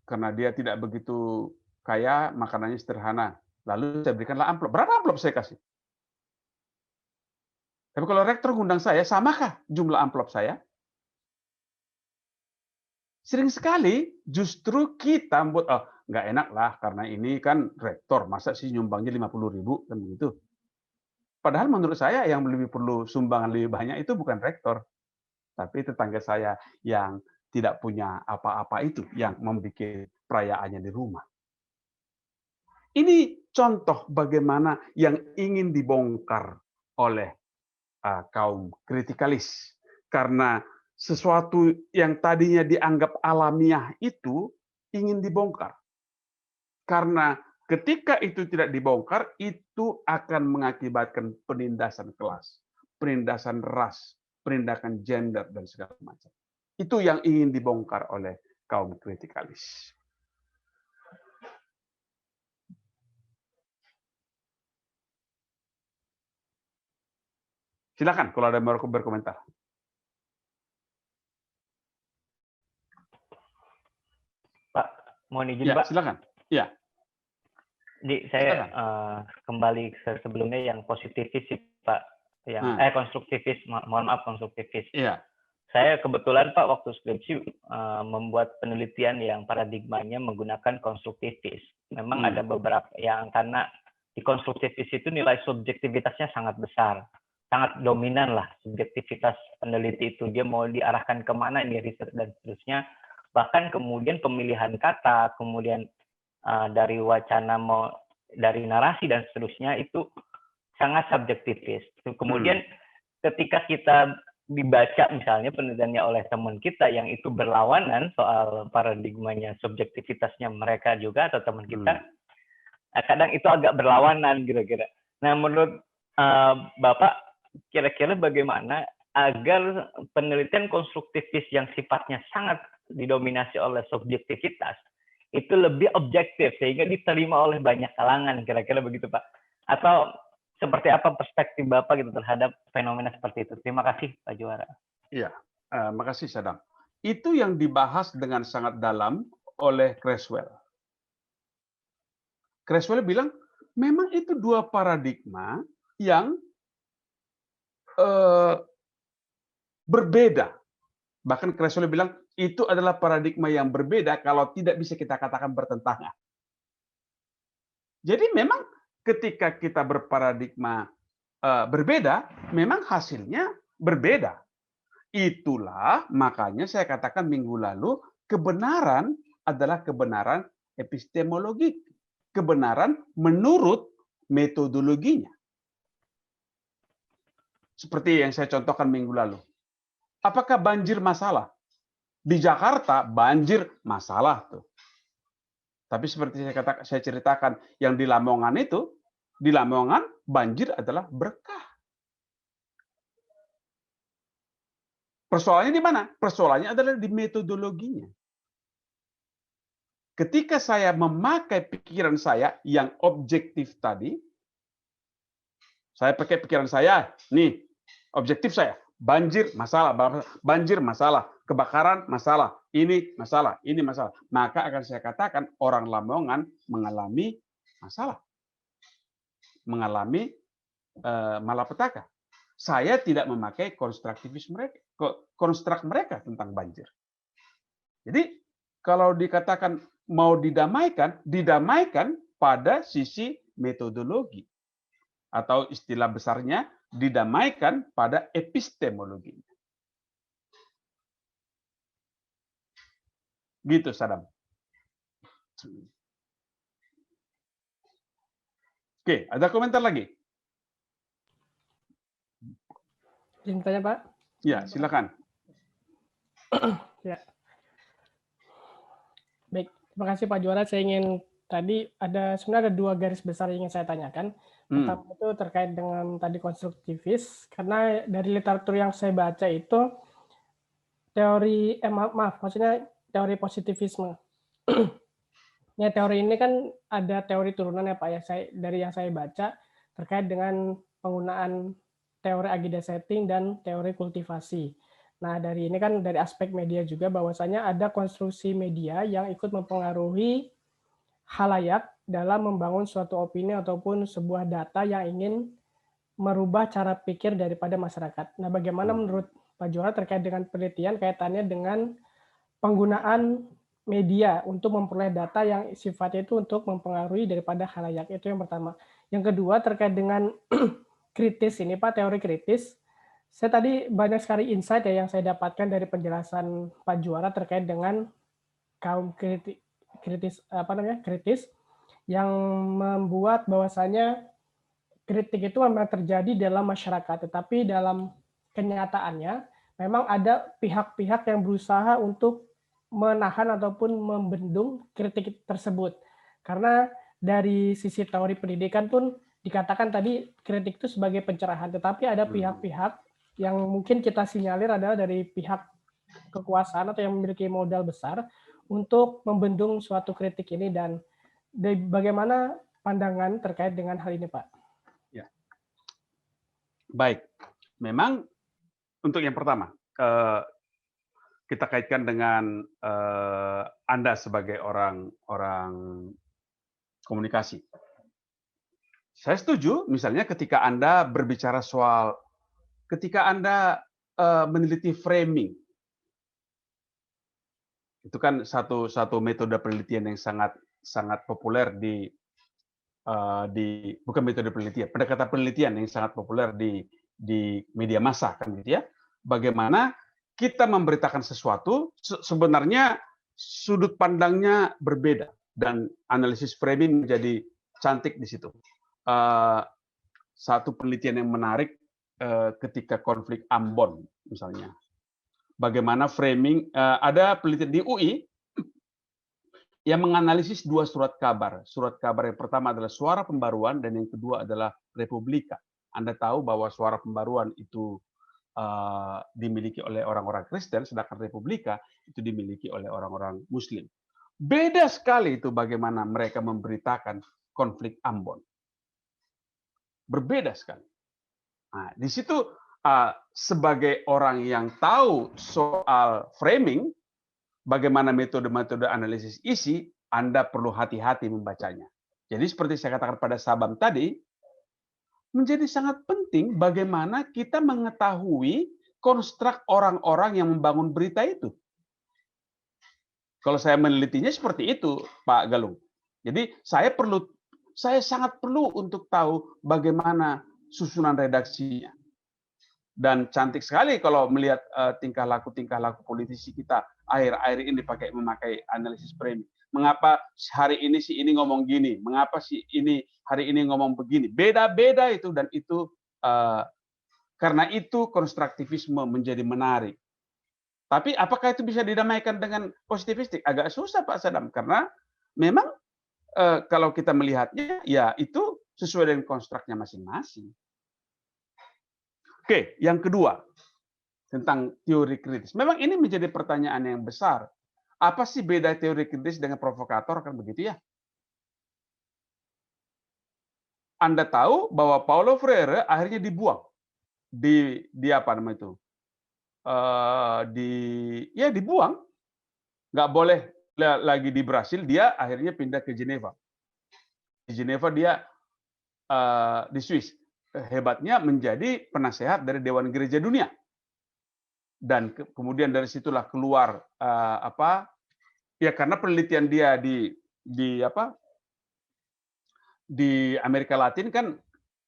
Speaker 1: Karena dia tidak begitu kaya, makanannya sederhana. Lalu saya berikanlah amplop. Berapa amplop saya kasih? Tapi kalau rektor ngundang saya, samakah jumlah amplop saya? Sering sekali justru kita membuat, nggak enak lah, karena ini kan rektor, masa sih nyumbangnya 50.000, kan begitu. Padahal menurut saya yang lebih perlu sumbangan lebih banyak itu bukan rektor, tapi tetangga saya yang tidak punya apa-apa itu, yang membuat perayaannya di rumah. Ini contoh bagaimana yang ingin dibongkar oleh kaum kritikalis. Karena sesuatu yang tadinya dianggap alamiah itu ingin dibongkar. Karena ketika itu tidak dibongkar, itu akan mengakibatkan penindasan kelas, penindasan ras, penindasan gender, dan segala macam. Itu yang ingin dibongkar oleh kaum kritikalis. Silakan kalau ada yang mau berkomentar.
Speaker 8: Pak, mohon izin
Speaker 1: Ya,
Speaker 8: Pak.
Speaker 1: silakan. Ya.
Speaker 8: Jadi saya kembali ke sebelumnya yang positivis sih Pak, yang konstruktivis, mohon maaf konstruktivis.
Speaker 1: Iya.
Speaker 8: Saya kebetulan Pak waktu skripsi membuat penelitian yang paradigmanya menggunakan konstruktivis. Memang ada beberapa yang karena di konstruktivis itu nilai subjektivitasnya sangat besar, sangat dominan lah subjektivitas peneliti itu. Dia mau diarahkan kemana ini riset dan seterusnya. Bahkan kemudian pemilihan kata, kemudian dari wacana dari narasi dan seterusnya itu sangat subjektivis. Kemudian ketika kita dibaca misalnya penelitiannya oleh teman kita yang itu berlawanan soal paradigmanya subjektivitasnya mereka juga atau teman kita, kadang itu agak berlawanan kira-kira. Nah menurut Bapak kira-kira bagaimana agar penelitian konstruktivis yang sifatnya sangat didominasi oleh subjektivitas itu lebih objektif sehingga diterima oleh banyak kalangan, kira-kira begitu Pak. Atau seperti apa perspektif Bapak gitu terhadap fenomena seperti itu? Terima kasih Pak Juara.
Speaker 1: Iya, makasih Sadam. Itu yang dibahas dengan sangat dalam oleh Creswell. Creswell bilang memang itu dua paradigma yang berbeda. Bahkan Creswell bilang itu adalah paradigma yang berbeda kalau tidak bisa kita katakan bertentangan. Jadi memang ketika kita berparadigma berbeda, memang hasilnya berbeda. Itulah makanya saya katakan minggu lalu kebenaran adalah kebenaran epistemologik, kebenaran menurut metodologinya. Seperti yang saya contohkan minggu lalu. Apakah banjir masalah? Di Jakarta banjir masalah tuh. Tapi seperti saya ceritakan yang di Lamongan itu, di Lamongan banjir adalah berkah. Persoalannya di mana? Persoalannya adalah di metodologinya. Ketika saya memakai pikiran saya yang objektif tadi, saya pakai pikiran saya, nih, objektif saya, banjir masalah, kebakaran masalah, ini masalah, maka akan saya katakan orang Lamongan mengalami masalah, mengalami malapetaka. Saya tidak memakai konstruk mereka tentang banjir. Jadi kalau dikatakan mau didamaikan pada sisi metodologi atau istilah besarnya didamaikan pada epistemologi. Gitu, Sadam. Oke, ada komentar lagi?
Speaker 9: Izin tanya, Pak?
Speaker 1: Ya, silakan.
Speaker 9: Ya. Baik, terima kasih Pak Juara. Saya ingin tadi sebenarnya ada dua garis besar yang ingin saya tanyakan. Pertama itu terkait dengan tadi konstruktivis, karena dari literatur yang saya baca itu maksudnya teori positivisme. Ya, teori ini kan ada teori turunan ya Pak ya. Dari yang saya baca terkait dengan penggunaan teori agenda setting dan teori kultivasi. Nah, dari ini kan dari aspek media juga bahwasanya ada konstruksi media yang ikut mempengaruhi khalayak dalam membangun suatu opini ataupun sebuah data yang ingin merubah cara pikir daripada masyarakat. Nah, bagaimana menurut Pak Juara terkait dengan penelitian kaitannya dengan penggunaan media untuk memperoleh data yang sifatnya itu untuk mempengaruhi daripada khalayak? Itu yang pertama. Yang kedua terkait dengan kritis ini Pak, teori kritis. Saya tadi banyak sekali insight ya yang saya dapatkan dari penjelasan Pak Juara terkait dengan kaum kritis yang membuat bahwasanya kritik itu memang terjadi dalam masyarakat, tetapi dalam kenyataannya memang ada pihak-pihak yang berusaha untuk menahan ataupun membendung kritik tersebut. Karena dari sisi teori pendidikan pun dikatakan tadi kritik itu sebagai pencerahan, tetapi ada pihak-pihak yang mungkin kita sinyalir adalah dari pihak kekuasaan atau yang memiliki modal besar untuk membendung suatu kritik ini, dan bagaimana pandangan terkait dengan hal ini, Pak?
Speaker 1: Ya. Baik, memang untuk yang pertama, kita kaitkan dengan Anda sebagai orang komunikasi. Saya setuju, misalnya ketika Anda berbicara soal, ketika Anda meneliti framing, itu kan satu metode penelitian yang sangat populer di bukan metode penelitian, pendekatan penelitian yang sangat populer di media massa kan gitu ya. Bagaimana kita memberitakan sesuatu sebenarnya sudut pandangnya berbeda dan analisis framing menjadi cantik di situ. Satu penelitian yang menarik ketika konflik Ambon misalnya. Bagaimana framing, ada penelitian di UI yang menganalisis dua surat kabar. Surat kabar yang pertama adalah Suara Pembaruan dan yang kedua adalah Republika. Anda tahu bahwa Suara Pembaruan itu dimiliki oleh orang-orang Kristen, sedangkan Republika itu dimiliki oleh orang-orang Muslim. Beda sekali itu bagaimana mereka memberitakan konflik Ambon. Berbeda sekali. Nah, di situ sebagai orang yang tahu soal framing, bagaimana metode-metode analisis isi, Anda perlu hati-hati membacanya. Jadi seperti saya katakan pada Sabam tadi, menjadi sangat penting bagaimana kita mengetahui konstruk orang-orang yang membangun berita itu. Kalau saya menelitinya seperti itu, Pak Galung. Jadi saya sangat perlu untuk tahu bagaimana susunan redaksinya. Dan cantik sekali kalau melihat tingkah laku politisi kita akhir-akhir ini memakai analisis framing. Mengapa hari ini si ini ngomong gini? Mengapa si ini hari ini ngomong begini? Beda-beda itu, dan itu karena itu konstruktivisme menjadi menarik. Tapi apakah itu bisa didamaikan dengan positivistik? Agak susah Pak Sadam, karena memang kalau kita melihatnya ya itu sesuai dengan konstruknya masing-masing. Oke, yang kedua tentang teori kritis. Memang ini menjadi pertanyaan yang besar. Apa sih beda teori kritis dengan provokator, kan begitu ya? Anda tahu bahwa Paulo Freire akhirnya dibuang di apa namanya itu? Dibuang, nggak boleh lagi di Brasil, dia akhirnya pindah ke Geneva. Di Geneva dia di Swiss. Hebatnya menjadi penasehat dari Dewan Gereja Dunia, dan kemudian dari situlah keluar karena penelitian dia di Amerika Latin kan,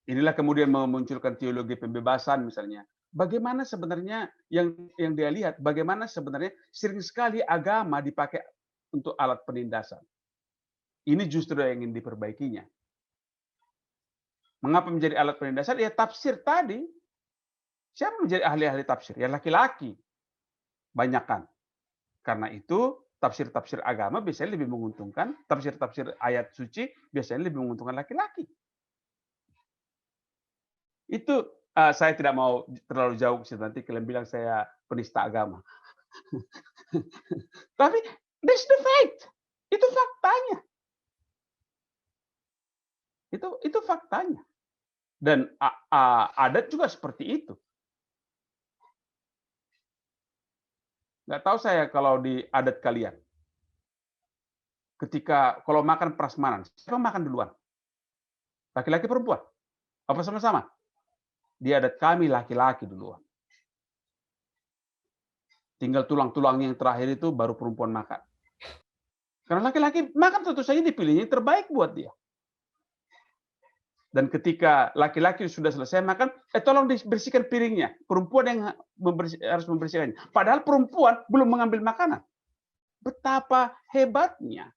Speaker 1: inilah kemudian memunculkan teologi pembebasan misalnya. Bagaimana sebenarnya yang dia lihat, bagaimana sebenarnya sering sekali agama dipakai untuk alat penindasan. Ini justru yang ingin diperbaikinya. Mengapa menjadi alat penindasan? Ya tafsir tadi. Siapa menjadi ahli-ahli tafsir? Ya laki-laki. Banyakan. Karena itu tafsir-tafsir agama biasanya lebih menguntungkan, tafsir-tafsir ayat suci biasanya lebih menguntungkan laki-laki. Itu saya tidak mau terlalu jauh, nanti kalian bilang saya penista agama. Tapi that's the fact. Itu faktanya. Itu faktanya. Dan adat juga seperti itu. Nggak tahu saya kalau di adat kalian. Kalau makan prasmanan, siapa makan duluan? Laki-laki perempuan? Apa sama-sama? Di adat kami laki-laki duluan. Tinggal tulang-tulangnya yang terakhir itu baru perempuan makan. Karena laki-laki makan tentu saja dipilihnya yang terbaik buat dia. Dan ketika laki-laki sudah selesai makan, tolong dibersihkan piringnya. Perempuan yang harus membersihkannya. Padahal perempuan belum mengambil makanan. Betapa hebatnya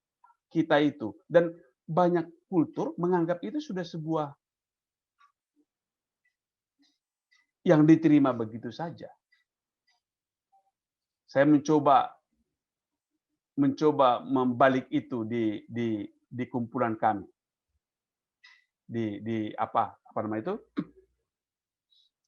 Speaker 1: kita itu. Dan banyak kultur menganggap itu sudah sebuah yang diterima begitu saja. Saya mencoba membalik itu di kumpulan kami. Di apa namanya itu,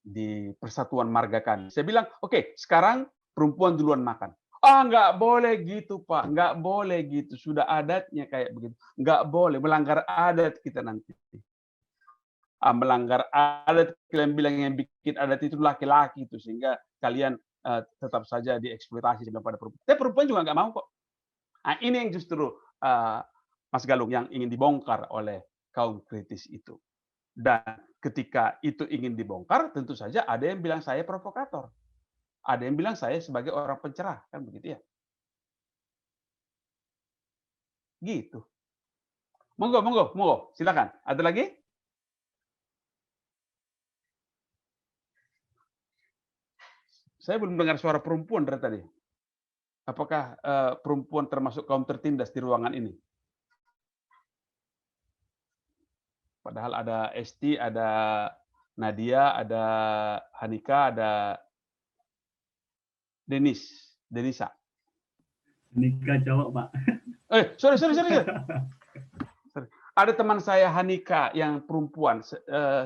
Speaker 1: di Persatuan Marga kami. Saya bilang, oke, sekarang perempuan duluan makan. Nggak boleh gitu Pak, nggak boleh gitu. Sudah adatnya kayak begitu. Nggak boleh, melanggar adat kita nanti. Melanggar adat, kalian bilang yang bikin adat itu laki-laki itu, sehingga kalian tetap saja dieksploitasi pada perempuan. Tapi perempuan juga nggak mau kok. Nah, ini yang justru Mas Galung yang ingin dibongkar oleh kaum kritis itu. Dan ketika itu ingin dibongkar, tentu saja ada yang bilang saya provokator. Ada yang bilang saya sebagai orang pencerah, kan begitu ya. Gitu. Monggo, silakan. Ada lagi? Saya belum dengar suara perempuan dari tadi. Apakah perempuan termasuk kaum tertindas di ruangan ini? Padahal ada Esti, ada Nadia, ada Hanika, ada Denisa.
Speaker 7: Nikah cowok, Pak.
Speaker 1: Sorry. Ada teman saya Hanika yang perempuan,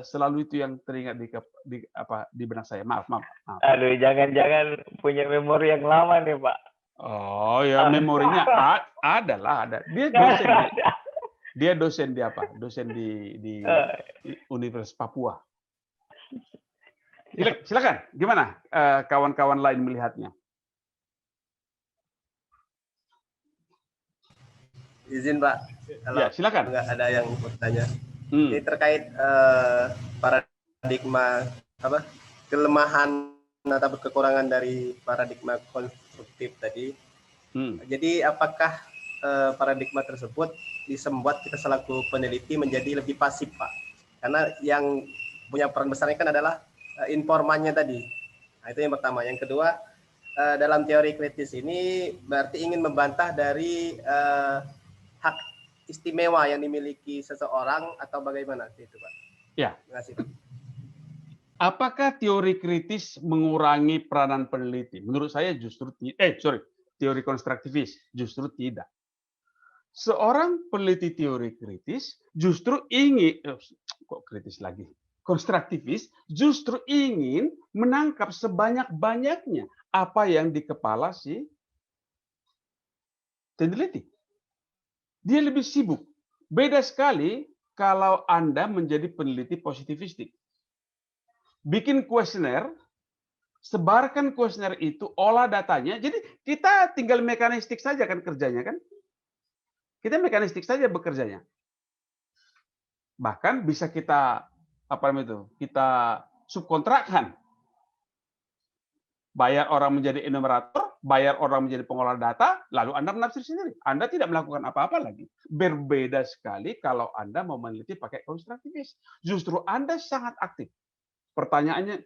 Speaker 1: selalu itu yang teringat di benak saya. Maaf.
Speaker 8: Aduh, jangan-jangan punya memori yang lama nih, Pak.
Speaker 1: Oh ya, memorinya ada. Dia dosen di apa? Dosen di Universitas Papua. Silakan. Gimana kawan-kawan lain melihatnya?
Speaker 2: Izin Pak, kalau
Speaker 1: Ya, silakan.
Speaker 2: nggak ada yang bertanya. Ini terkait paradigma kelemahan atau kekurangan dari paradigma konstruktif tadi. Jadi apakah paradigma tersebut bisa membuat kita selaku peneliti menjadi lebih pasif, Pak? Karena yang punya peran besarnya kan adalah informannya tadi. Nah, itu yang pertama. Yang kedua, dalam teori kritis ini berarti ingin membantah dari hak istimewa yang dimiliki seseorang atau bagaimana itu, Pak?
Speaker 1: Ya.
Speaker 2: Terima kasih, Pak.
Speaker 1: Apakah teori kritis mengurangi peranan peneliti? Menurut saya justru teori konstruktivis justru tidak. Seorang peneliti teori kritis justru ingin konstruktivis justru ingin menangkap sebanyak-banyaknya apa yang di kepala si peneliti. Dia lebih sibuk. Beda sekali kalau Anda menjadi peneliti positivistik. Bikin kuesioner, sebarkan kuesioner itu, olah datanya. Jadi kita tinggal mekanistik saja kan kerjanya kan? Kita mekanistik saja bekerjanya. Bahkan bisa kita kita subkontrakkan. Bayar orang menjadi enumerator, bayar orang menjadi pengolah data, lalu Anda menafsir sendiri. Anda tidak melakukan apa-apa lagi. Berbeda sekali kalau Anda mau meneliti pakai konstruktivis. Justru Anda sangat aktif. Pertanyaannya,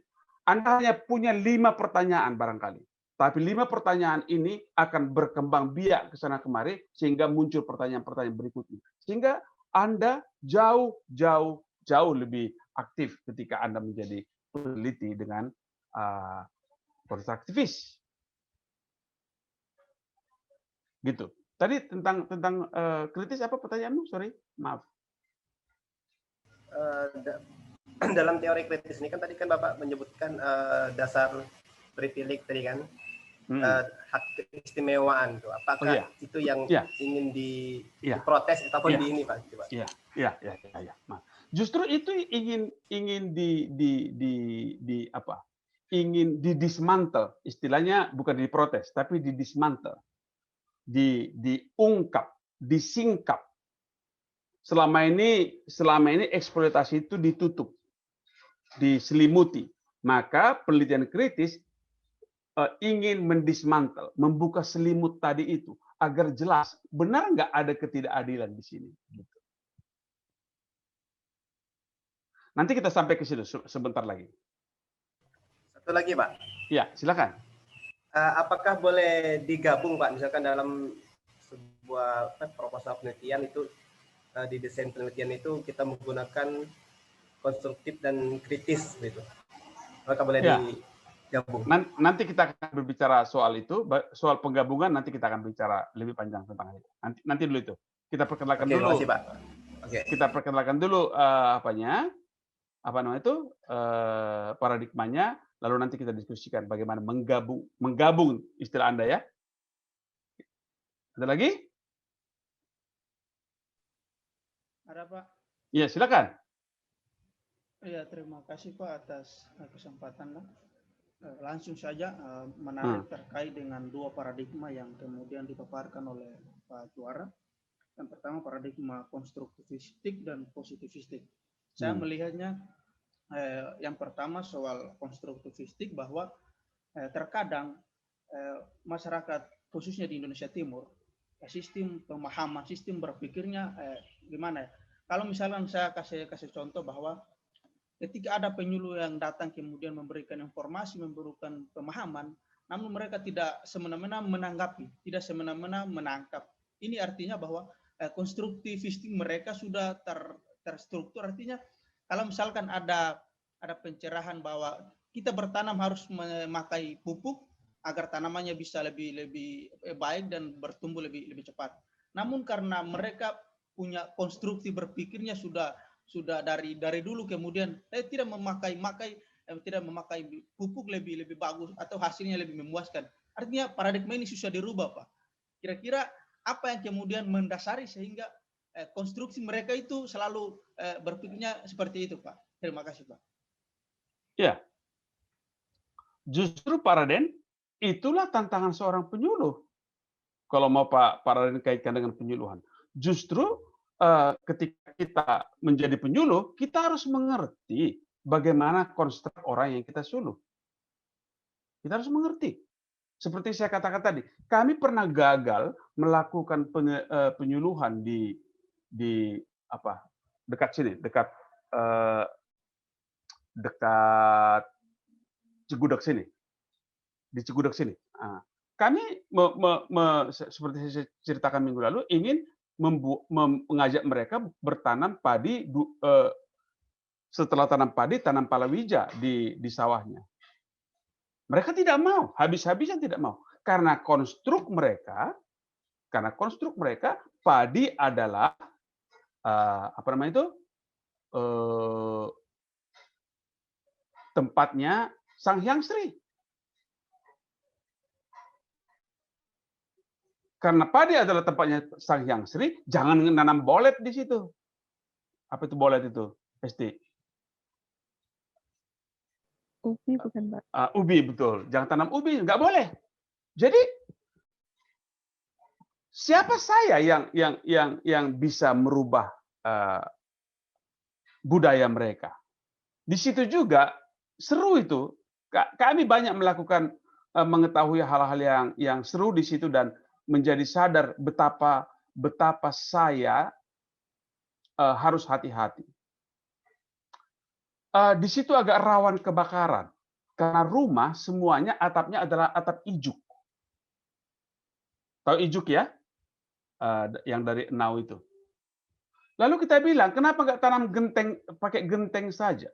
Speaker 1: Anda hanya punya 5 pertanyaan barangkali. Tapi 5 pertanyaan ini akan berkembang biak ke sana kemari sehingga muncul pertanyaan-pertanyaan berikutnya. Sehingga Anda jauh lebih aktif ketika Anda menjadi peneliti dengan konstruktivis. Gitu. Tadi tentang kritis apa pertanyaanmu? Sorry, maaf.
Speaker 2: Dalam teori kritis ini kan tadi kan Bapak menyebutkan dasar privileg tadi kan, hak keistimewaan tuh. Apakah itu yang ingin diprotes ataupun di ini, Pak?
Speaker 1: Iya. Nah, justru itu ingin ingin didismantel, istilahnya bukan diprotes, tapi didismantel, diungkap, disingkap. Selama ini eksploitasi itu ditutup, diselimuti. Maka penelitian kritis ingin mendismantel, membuka selimut tadi itu agar jelas benar nggak ada ketidakadilan di sini. Nanti kita sampai ke situ sebentar lagi.
Speaker 2: Satu lagi, Pak.
Speaker 1: Ya, silakan.
Speaker 2: Apakah boleh digabung, Pak, misalkan dalam sebuah proposal penelitian itu di desain penelitian itu kita menggunakan konstruktif dan kritis, gitu. Apakah boleh digabung?
Speaker 1: Nanti kita akan berbicara soal itu, soal penggabungan nanti kita akan bicara lebih panjang tentang itu. Nanti dulu itu. Kita perkenalkan dulu.
Speaker 2: Terima kasih, Pak.
Speaker 1: Kita perkenalkan dulu paradigmanya. Lalu nanti kita diskusikan bagaimana menggabung istilah Anda ya. Ada lagi?
Speaker 5: Ada, Pak.
Speaker 1: Iya, silakan.
Speaker 5: Iya, terima kasih Pak atas kesempatan. Langsung saja menarik terkait dengan 2 paradigma yang kemudian dipaparkan oleh Pak Juara. Yang pertama paradigma konstruktivistik dan positivistik. Saya melihatnya yang pertama soal konstruktivistik bahwa terkadang masyarakat khususnya di Indonesia Timur sistem pemahaman, sistem berpikirnya gimana ya? Kalau misalnya saya kasih contoh bahwa ketika ada penyuluh yang datang kemudian memberikan informasi, memberikan pemahaman, namun mereka tidak semena-mena menanggapi, tidak semena-mena menangkap. Ini artinya bahwa konstruktivistik mereka sudah terstruktur. Artinya kalau misalkan ada pencerahan bahwa kita bertanam harus memakai pupuk agar tanamannya bisa lebih baik dan bertumbuh lebih cepat. Namun karena mereka punya konstruksi berpikirnya sudah dari dulu, kemudian tidak memakai pupuk lebih bagus atau hasilnya lebih memuaskan. Artinya paradigma ini susah dirubah, Pak. Kira-kira apa yang kemudian mendasari sehingga konstruksi mereka itu selalu berpikirnya seperti itu, Pak? Terima kasih, Pak.
Speaker 1: Ya, justru Pak Raden, itulah tantangan seorang penyuluh. Kalau mau Pak Raden kaitkan dengan penyuluhan. Justru ketika kita menjadi penyuluh, kita harus mengerti bagaimana konstruk orang yang kita suluh. Kita harus mengerti. Seperti saya katakan tadi, kami pernah gagal melakukan penyuluhan di dekat sini, dekat Cigudeg sini, di Cigudeg sini. Nah, kami seperti saya ceritakan minggu lalu ingin mengajak mereka bertanam padi, setelah tanam padi tanam palawija di sawahnya. Mereka tidak mau, habis-habisan tidak mau, karena konstruk mereka padi adalah tempatnya Sang Hyang Sri. Karena padi adalah tempatnya Sang Hyang Sri, jangan nanam bolet di situ. Apa itu bolet itu, Esti?
Speaker 10: Ubi bukan, Pak?
Speaker 1: Ubi, betul. Jangan tanam ubi, nggak boleh. Jadi siapa saya yang bisa merubah budaya mereka? Di situ juga seru itu. Kami banyak melakukan mengetahui hal-hal yang seru di situ dan menjadi sadar betapa saya harus hati-hati. Di situ agak rawan kebakaran karena rumah semuanya atapnya adalah atap ijuk. Tahu ijuk ya? Yang dari Enau itu. Lalu kita bilang, kenapa nggak tanam genteng, pakai genteng saja?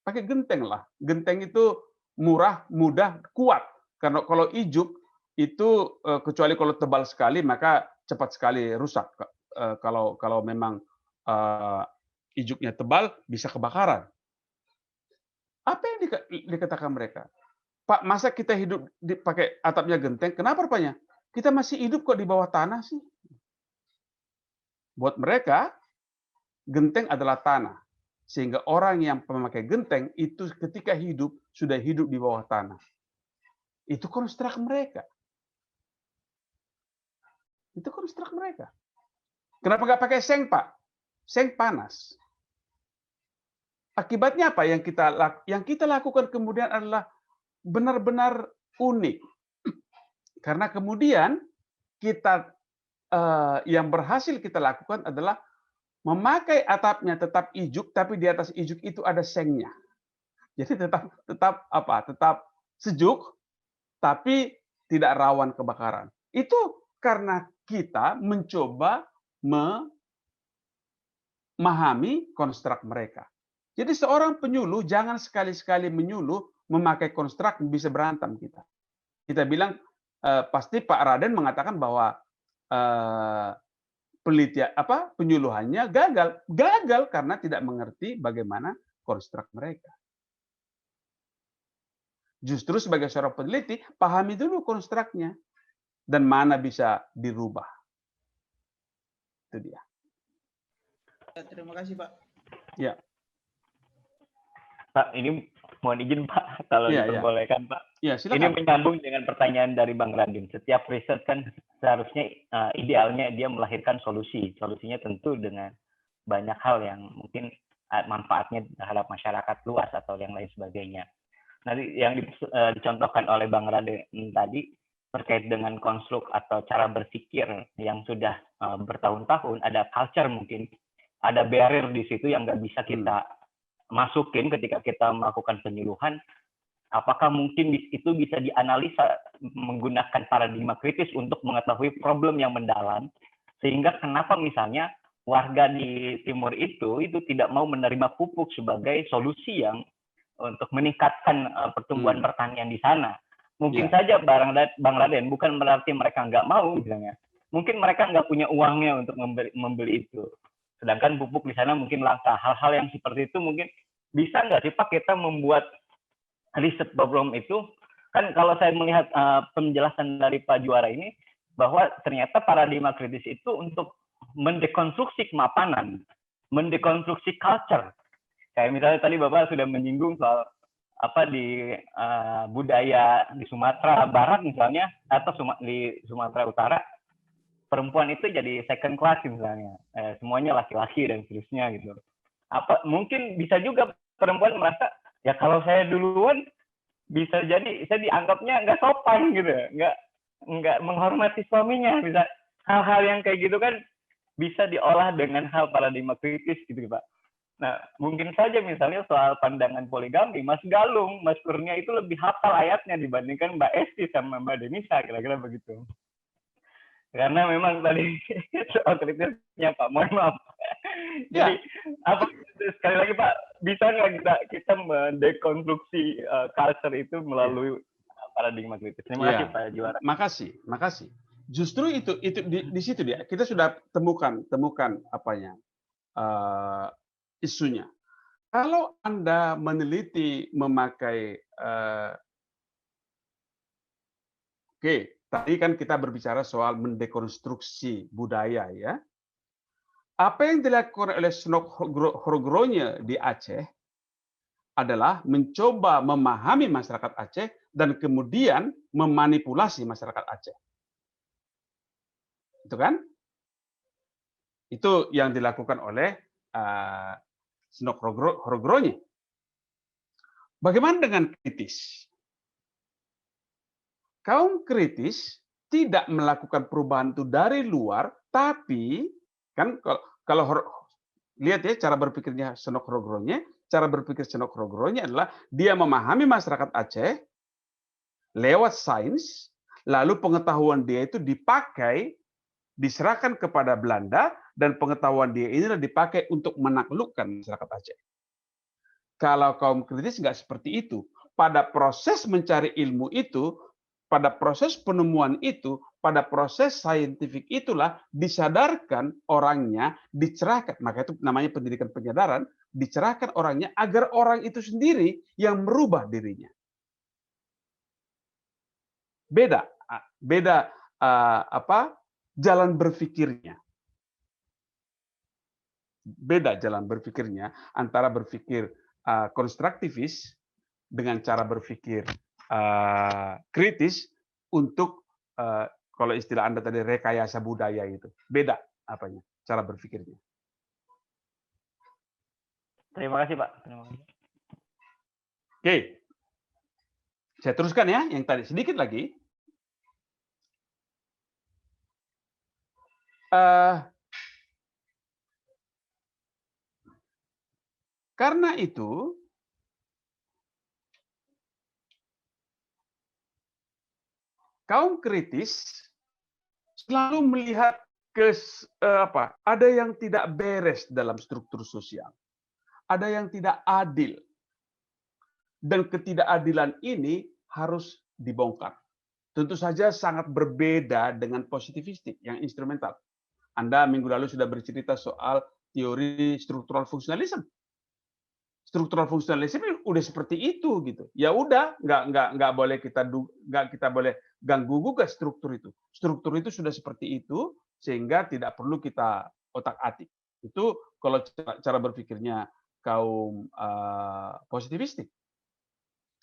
Speaker 1: Pakai genteng lah. Genteng itu murah, mudah, kuat. Karena kalau ijuk itu kecuali kalau tebal sekali maka cepat sekali rusak. Kalau memang ijuknya tebal bisa kebakaran. Apa yang dikatakan mereka? Pak, masa kita hidup pakai atapnya genteng? Kenapa rupanya? Kita masih hidup kok di bawah tanah sih? Buat mereka, genteng adalah tanah. Sehingga orang yang memakai genteng itu ketika hidup, sudah hidup di bawah tanah. Itu konstruk mereka. Itu konstruk mereka. Kenapa nggak pakai seng, Pak? Seng panas. Akibatnya apa yang kita lakukan kemudian adalah benar-benar unik. Karena kemudian kita yang berhasil kita lakukan adalah memakai atapnya tetap ijuk, tapi di atas ijuk itu ada sengnya. Jadi tetap sejuk, tapi tidak rawan kebakaran. Itu karena kita mencoba memahami konstruk mereka. Jadi seorang penyuluh jangan sekali-sekali menyuluh memakai konstruk bisa berantem kita. Kita bilang pasti Pak Raden mengatakan bahwa penyuluhannya gagal karena tidak mengerti bagaimana konstruk mereka. Justru sebagai seorang peneliti pahami dulu konstruknya dan mana bisa dirubah. Itu dia.
Speaker 5: Terima kasih, Pak.
Speaker 1: Ya.
Speaker 8: Pak, ini mohon izin Pak, kalau diperbolehkan Pak.
Speaker 1: Ya, silakan.
Speaker 8: Ini menyambung dengan pertanyaan dari Bang Radin. Setiap riset kan seharusnya idealnya dia melahirkan solusi. Solusinya tentu dengan banyak hal yang mungkin manfaatnya terhadap masyarakat luas atau yang lain sebagainya. Nanti yang dicontohkan oleh Bang Radin tadi terkait dengan konstruk atau cara berpikir yang sudah bertahun-tahun, ada culture mungkin, ada barrier di situ yang nggak bisa kita masukin ketika kita melakukan penyuluhan. Apakah mungkin itu bisa dianalisa menggunakan paradigma kritis untuk mengetahui problem yang mendalam, sehingga kenapa misalnya warga di timur itu tidak mau menerima pupuk sebagai solusi yang untuk meningkatkan pertumbuhan pertanian di sana. Mungkin saja Bang Raden, bukan berarti mereka nggak mau misalnya. mungkin mereka nggak punya uangnya untuk membeli itu. Sedangkan pupuk di sana mungkin langka. Hal-hal yang seperti itu mungkin bisa nggak sih Pak kita membuat riset program itu? Kan kalau saya melihat penjelasan dari Pak Juara ini, bahwa ternyata paradigma kritis itu untuk mendekonstruksi kemapanan, mendekonstruksi culture. Kayak misalnya tadi Bapak sudah menyinggung soal apa di budaya di Sumatera Barat misalnya, atau di Sumatera Utara, perempuan itu jadi second class misalnya, semuanya laki-laki dan seterusnya gitu. Apa mungkin bisa juga perempuan merasa ya kalau saya duluan bisa jadi saya dianggapnya nggak sopan gitu, nggak menghormati suaminya, bisa hal-hal yang kayak gitu kan bisa diolah dengan hal paradigma kritis gitu Pak. Nah mungkin saja misalnya soal pandangan poligami, Mas Galung, Mas Kurnia itu lebih hafal ayatnya dibandingkan Mbak Esti sama Mbak Denisa, kira-kira begitu. Karena memang tadi soal kritisnya Pak, mohon maaf. Jadi apa sekali lagi Pak, bisa nggak kita mendekonstruksi culture itu melalui paradigma kritis? Terima kasih Pak Juara.
Speaker 1: Makasih. Justru itu di situ dia kita sudah temukan apanya isunya. Kalau Anda meneliti memakai tadi kan kita berbicara soal mendekonstruksi budaya ya. Apa yang dilakukan oleh Snok Horgronya di Aceh adalah mencoba memahami masyarakat Aceh dan kemudian memanipulasi masyarakat Aceh. Itu kan? Itu yang dilakukan oleh Snok Horgronya. Bagaimana dengan kritis? Kaum kritis tidak melakukan perubahan itu dari luar, tapi kan kalau lihat ya cara berpikirnya Snok Horgronya, cara berpikir Snok Horgronya adalah dia memahami masyarakat Aceh lewat sains, lalu pengetahuan dia itu dipakai, diserahkan kepada Belanda, dan pengetahuan dia inilah dipakai untuk menaklukkan masyarakat Aceh. Kalau kaum kritis nggak seperti itu. Pada proses mencari ilmu itu, pada proses penemuan itu, pada proses saintifik itulah disadarkan orangnya, dicerahkan. Maka itu namanya pendidikan penyadaran, dicerahkan orangnya agar orang itu sendiri yang merubah dirinya. Beda jalan berpikirnya. Beda jalan berpikirnya antara berpikir konstruktivis dengan cara berpikir kritis untuk kalau istilah Anda tadi rekayasa budaya itu. Beda apanya cara berpikirnya.
Speaker 8: Terima kasih Pak.
Speaker 1: Oke. Saya teruskan ya yang tadi sedikit lagi. Karena itu kaum kritis selalu melihat ada yang tidak beres dalam struktur sosial. Ada yang tidak adil. Dan ketidakadilan ini harus dibongkar. Tentu saja sangat berbeda dengan positivistik yang instrumental. Anda minggu lalu sudah bercerita soal teori struktural funksionalisme. Struktural funksionalisme udah seperti itu gitu. Ya udah, nggak boleh kita boleh ganggu gugat struktur itu. Struktur itu sudah seperti itu sehingga tidak perlu kita otak-atik. Itu kalau cara berpikirnya kaum positivistik.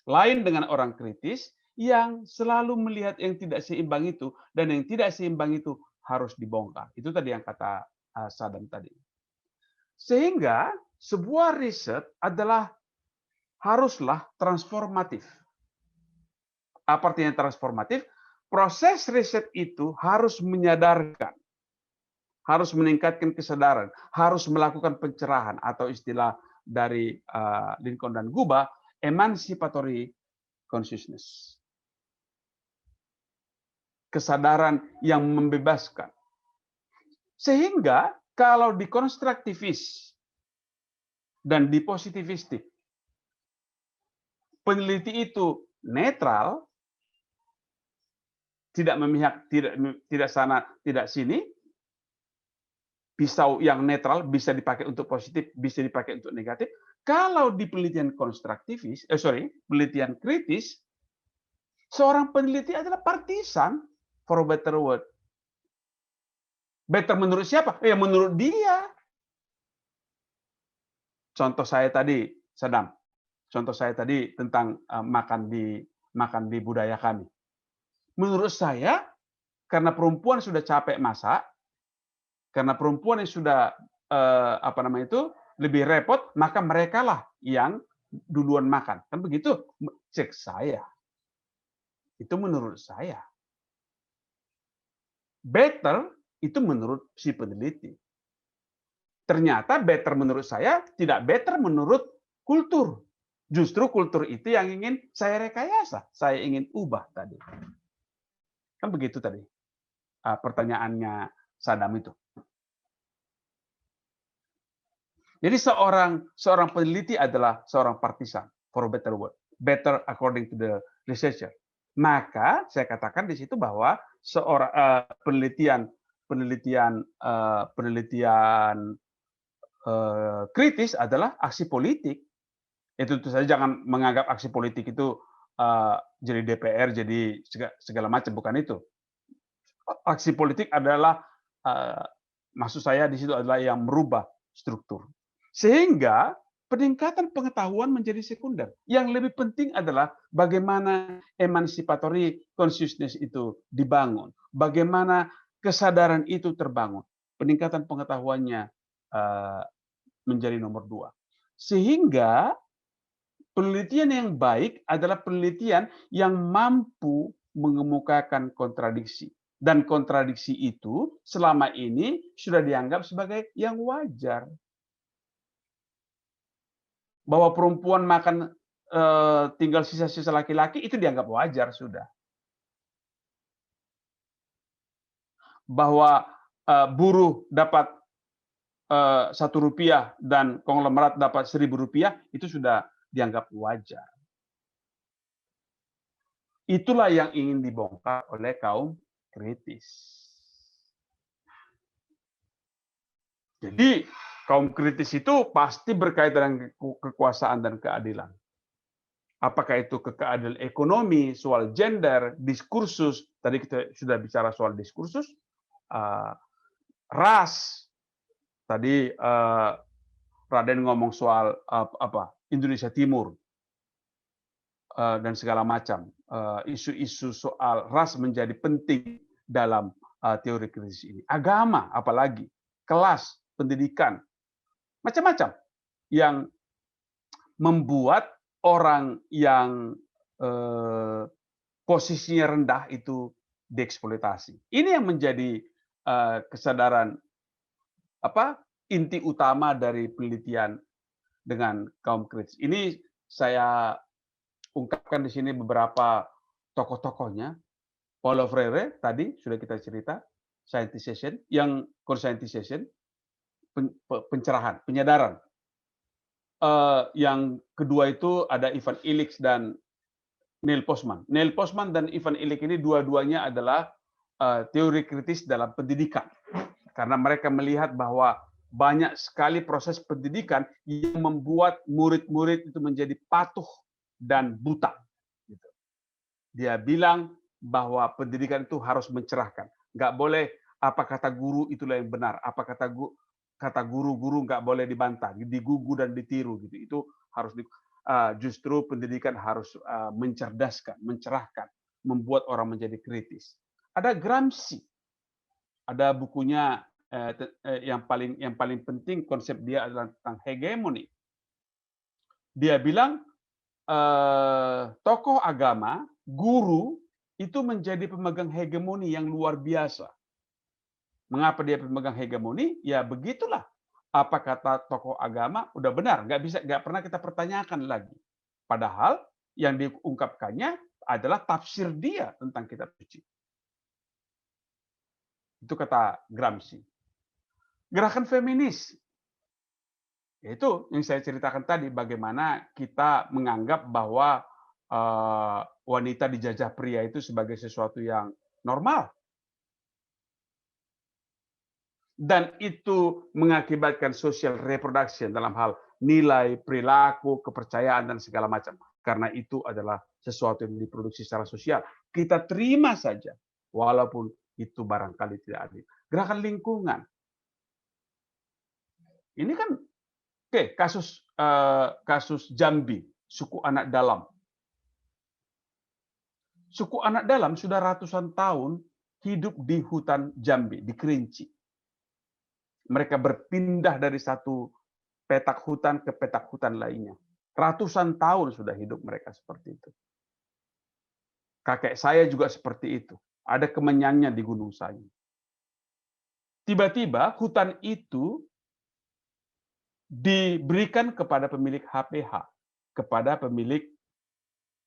Speaker 1: Lain dengan orang kritis yang selalu melihat yang tidak seimbang itu, dan yang tidak seimbang itu harus dibongkar. Itu tadi yang kata Sadam tadi. Sehingga sebuah riset haruslah transformatif. Apa artinya transformatif? Proses riset itu harus menyadarkan, harus meningkatkan kesadaran, harus melakukan pencerahan atau istilah dari Lincoln dan Guba, emancipatory consciousness. Kesadaran yang membebaskan. Sehingga kalau di konstruktivis dan di positivistik, peneliti itu netral, tidak memihak, tidak sana, tidak sini. Pisau yang netral bisa dipakai untuk positif, bisa dipakai untuk negatif. Kalau di penelitian konstruktivis, penelitian kritis, seorang peneliti adalah partisan, for a better word. Better menurut siapa? Ya menurut dia. Contoh saya tadi, Sadam. Contoh saya tadi tentang makan di budaya kami. Menurut saya, karena perempuan sudah capek masak, karena perempuan yang sudah lebih repot, maka merekalah yang duluan makan. Kan begitu? Cek saya. Itu menurut saya. Better itu menurut si peneliti. Ternyata better menurut saya tidak better menurut kultur. Justru kultur itu yang ingin saya rekayasa, saya ingin ubah tadi. Kan begitu tadi pertanyaannya Sadam itu. Jadi seorang peneliti adalah seorang partisan, for a better word, better according to the researcher. Maka saya katakan di situ bahwa seorang penelitian kritis adalah aksi politik. Itu tentu saja jangan menganggap aksi politik itu jadi DPR, jadi segala macam, bukan itu. Aksi politik adalah maksud saya di situ adalah yang merubah struktur. Sehingga peningkatan pengetahuan menjadi sekunder. Yang lebih penting adalah bagaimana emancipatory consciousness itu dibangun. Bagaimana kesadaran itu terbangun. Peningkatan pengetahuannya menjadi nomor 2. Sehingga penelitian yang baik adalah penelitian yang mampu mengemukakan kontradiksi. Dan kontradiksi itu selama ini sudah dianggap sebagai yang wajar. Bahwa perempuan makan tinggal sisa-sisa laki-laki itu dianggap wajar sudah. Bahwa buruh dapat Rp1 dan konglomerat dapat Rp1.000 itu sudah dianggap wajar. Itulah yang ingin dibongkar oleh kaum kritis. Jadi kaum kritis itu pasti berkaitan dengan kekuasaan dan keadilan. Apakah itu keadilan ekonomi, soal gender, diskursus, tadi kita sudah bicara soal diskursus, ras, tadi Raden ngomong soal Indonesia Timur, dan segala macam. Isu-isu soal ras menjadi penting dalam teori kritis ini. Agama apalagi, kelas, pendidikan, macam-macam yang membuat orang yang posisinya rendah itu dieksploitasi. Ini yang menjadi kesadaran inti utama dari penelitian dengan kaum kritis. Ini saya ungkapkan di sini beberapa tokoh-tokohnya. Paulo Freire tadi sudah kita cerita, scientization, yang conscientization, pencerahan, penyadaran. Yang kedua itu ada Ivan Illich dan Neil Postman. Neil Postman dan Ivan Illich ini dua-duanya adalah teori kritis dalam pendidikan. Karena mereka melihat bahwa banyak sekali proses pendidikan yang membuat murid-murid itu menjadi patuh dan buta. Dia bilang bahwa pendidikan itu harus mencerahkan. Nggak boleh apa kata guru itulah yang benar, apa kata guru nggak boleh dibantah, digugu dan ditiru gitu. Itu harus justru pendidikan harus mencerdaskan, mencerahkan, membuat orang menjadi kritis. Ada Gramsci, ada bukunya yang paling penting konsep dia adalah tentang hegemoni. Dia bilang tokoh agama, guru itu menjadi pemegang hegemoni yang luar biasa. Mengapa dia pemegang hegemoni? Ya begitulah. Apa kata tokoh agama udah benar, nggak pernah kita pertanyakan lagi. Padahal yang diungkapkannya adalah tafsir dia tentang kitab suci. Itu kata Gramsci. Gerakan feminis, yaitu yang saya ceritakan tadi, bagaimana kita menganggap bahwa wanita dijajah pria itu sebagai sesuatu yang normal. Dan itu mengakibatkan social reproduction dalam hal nilai, perilaku, kepercayaan, dan segala macam. Karena itu adalah sesuatu yang diproduksi secara sosial. Kita terima saja, walaupun itu barangkali tidak adil. Gerakan lingkungan. Ini kan, kasus Jambi, suku anak dalam. Suku anak dalam sudah ratusan tahun hidup di hutan Jambi, di Kerinci. Mereka berpindah dari satu petak hutan ke petak hutan lainnya. Ratusan tahun sudah hidup mereka seperti itu. Kakek saya juga seperti itu. Ada kemenyannya di Gunung Sanyu. Tiba-tiba hutan itu diberikan kepada pemilik HPH, kepada pemilik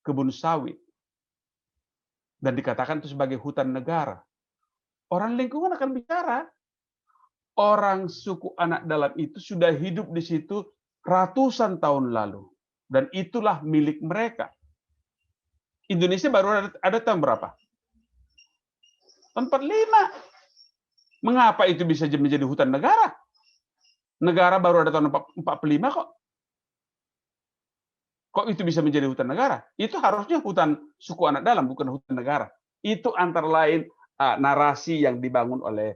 Speaker 1: kebun sawit. Dan dikatakan itu sebagai hutan negara. Orang lingkungan akan bicara. Orang suku anak dalam itu sudah hidup di situ ratusan tahun lalu. Dan itulah milik mereka. Indonesia baru ada tahun berapa? 45. Mengapa itu bisa menjadi hutan negara? Negara baru ada tahun 45 kok. Kok itu bisa menjadi hutan negara? Itu harusnya hutan suku anak dalam, bukan hutan negara. Itu antara lain narasi yang dibangun oleh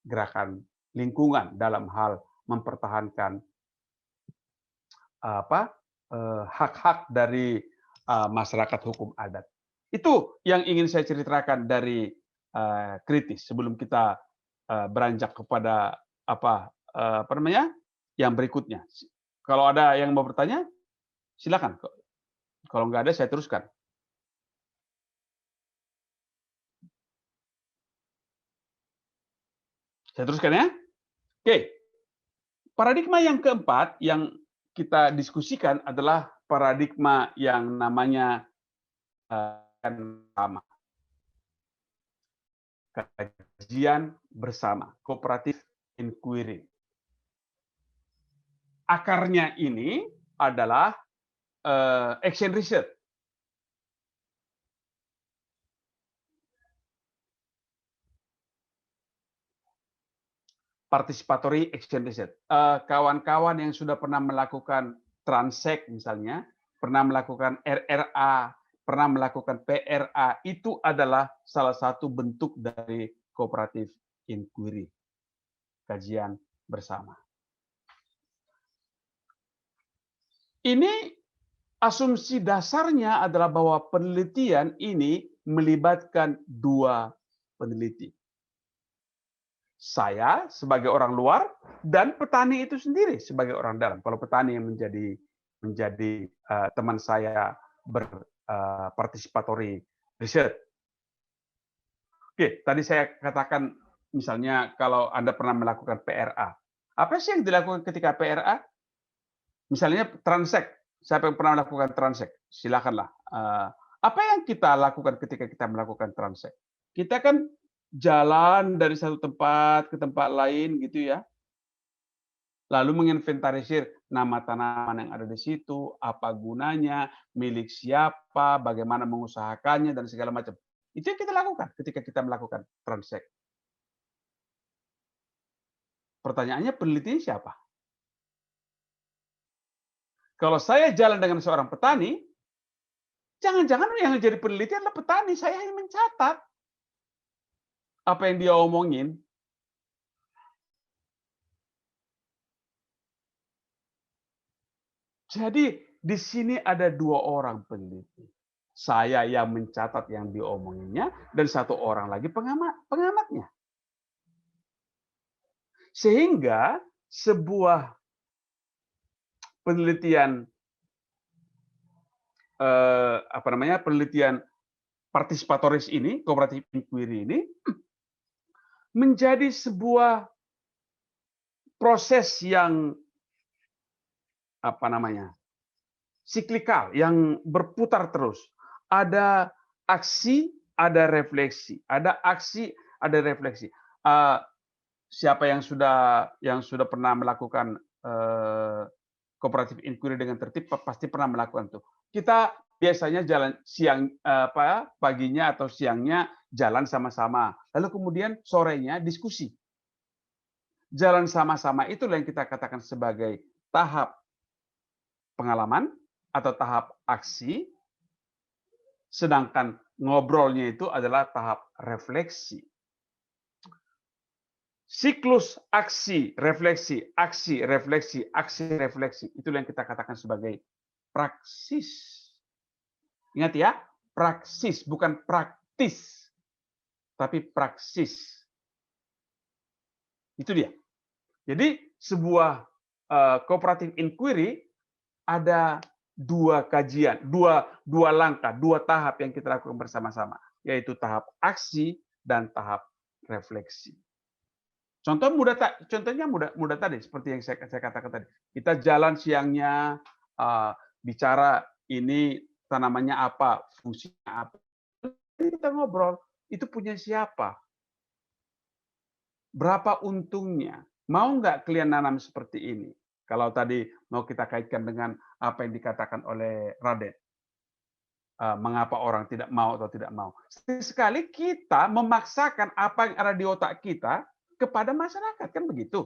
Speaker 1: gerakan lingkungan dalam hal mempertahankan hak-hak dari masyarakat hukum adat. Itu yang ingin saya ceritakan dari kritis sebelum kita beranjak kepada yang berikutnya. Kalau ada yang mau bertanya, silakan. Kalau nggak ada, saya teruskan. Saya teruskan ya. Oke. Paradigma yang keempat yang kita diskusikan adalah paradigma yang namanya sama. Kajian bersama, cooperative inquiry. Akarnya ini adalah action research. Participatory action research. Kawan-kawan yang sudah pernah melakukan Transek misalnya, pernah melakukan RRA, pernah melakukan PRA, itu adalah salah satu bentuk dari cooperative inquiry, kajian bersama. Ini asumsi dasarnya adalah bahwa penelitian ini melibatkan dua peneliti. Saya sebagai orang luar dan petani itu sendiri sebagai orang dalam. Kalau petani yang menjadi teman saya berpartisipatory research. Oke, tadi saya katakan misalnya kalau Anda pernah melakukan PRA. Apa sih yang dilakukan ketika PRA? Misalnya Transek. Siapa yang pernah melakukan Transek? Silakanlah. Apa yang kita lakukan ketika kita melakukan Transek? Kita kan jalan dari satu tempat ke tempat lain gitu ya. Lalu menginventarisir nama tanaman yang ada di situ, apa gunanya, milik siapa, bagaimana mengusahakannya, dan segala macam. Itu yang kita lakukan ketika kita melakukan Transek. Pertanyaannya, penelitinya siapa? Kalau saya jalan dengan seorang petani, jangan-jangan yang jadi peneliti adalah petani, saya hanya mencatat apa yang dia omongin. Jadi di sini ada dua orang peneliti. Saya yang mencatat yang diomonginnya dan satu orang lagi pengamatnya. Sehingga sebuah penelitian penelitian partisipatoris ini, cooperative inquiry ini menjadi sebuah proses yang siklikal, yang berputar terus. Ada aksi, ada refleksi. Ada aksi, ada refleksi. Siapa yang sudah pernah melakukan cooperative inquiry dengan tertib pasti pernah melakukan itu. Kita biasanya jalan siang paginya atau siangnya jalan sama-sama. Lalu kemudian sorenya diskusi. Jalan sama-sama itulah yang kita katakan sebagai tahap pengalaman atau tahap aksi, sedangkan ngobrolnya itu adalah tahap refleksi. Siklus aksi, refleksi, aksi, refleksi, aksi, refleksi. Itulah yang kita katakan sebagai praksis. Ingat ya, praksis, bukan praktis, tapi praksis. Itu dia. Jadi sebuah cooperative inquiry ada dua kajian, dua langkah, dua tahap yang kita lakukan bersama-sama, yaitu tahap aksi dan tahap refleksi. Contohnya mudah tadi, seperti yang saya katakan tadi. Kita jalan siangnya, bicara ini tanamannya apa, fungsinya apa. Kita ngobrol, itu punya siapa? Berapa untungnya? Mau nggak kalian nanam seperti ini? Kalau tadi mau kita kaitkan dengan apa yang dikatakan oleh Raden. Mengapa orang tidak mau atau tidak mau. Sekali kita memaksakan apa yang ada di otak kita kepada masyarakat, kan begitu.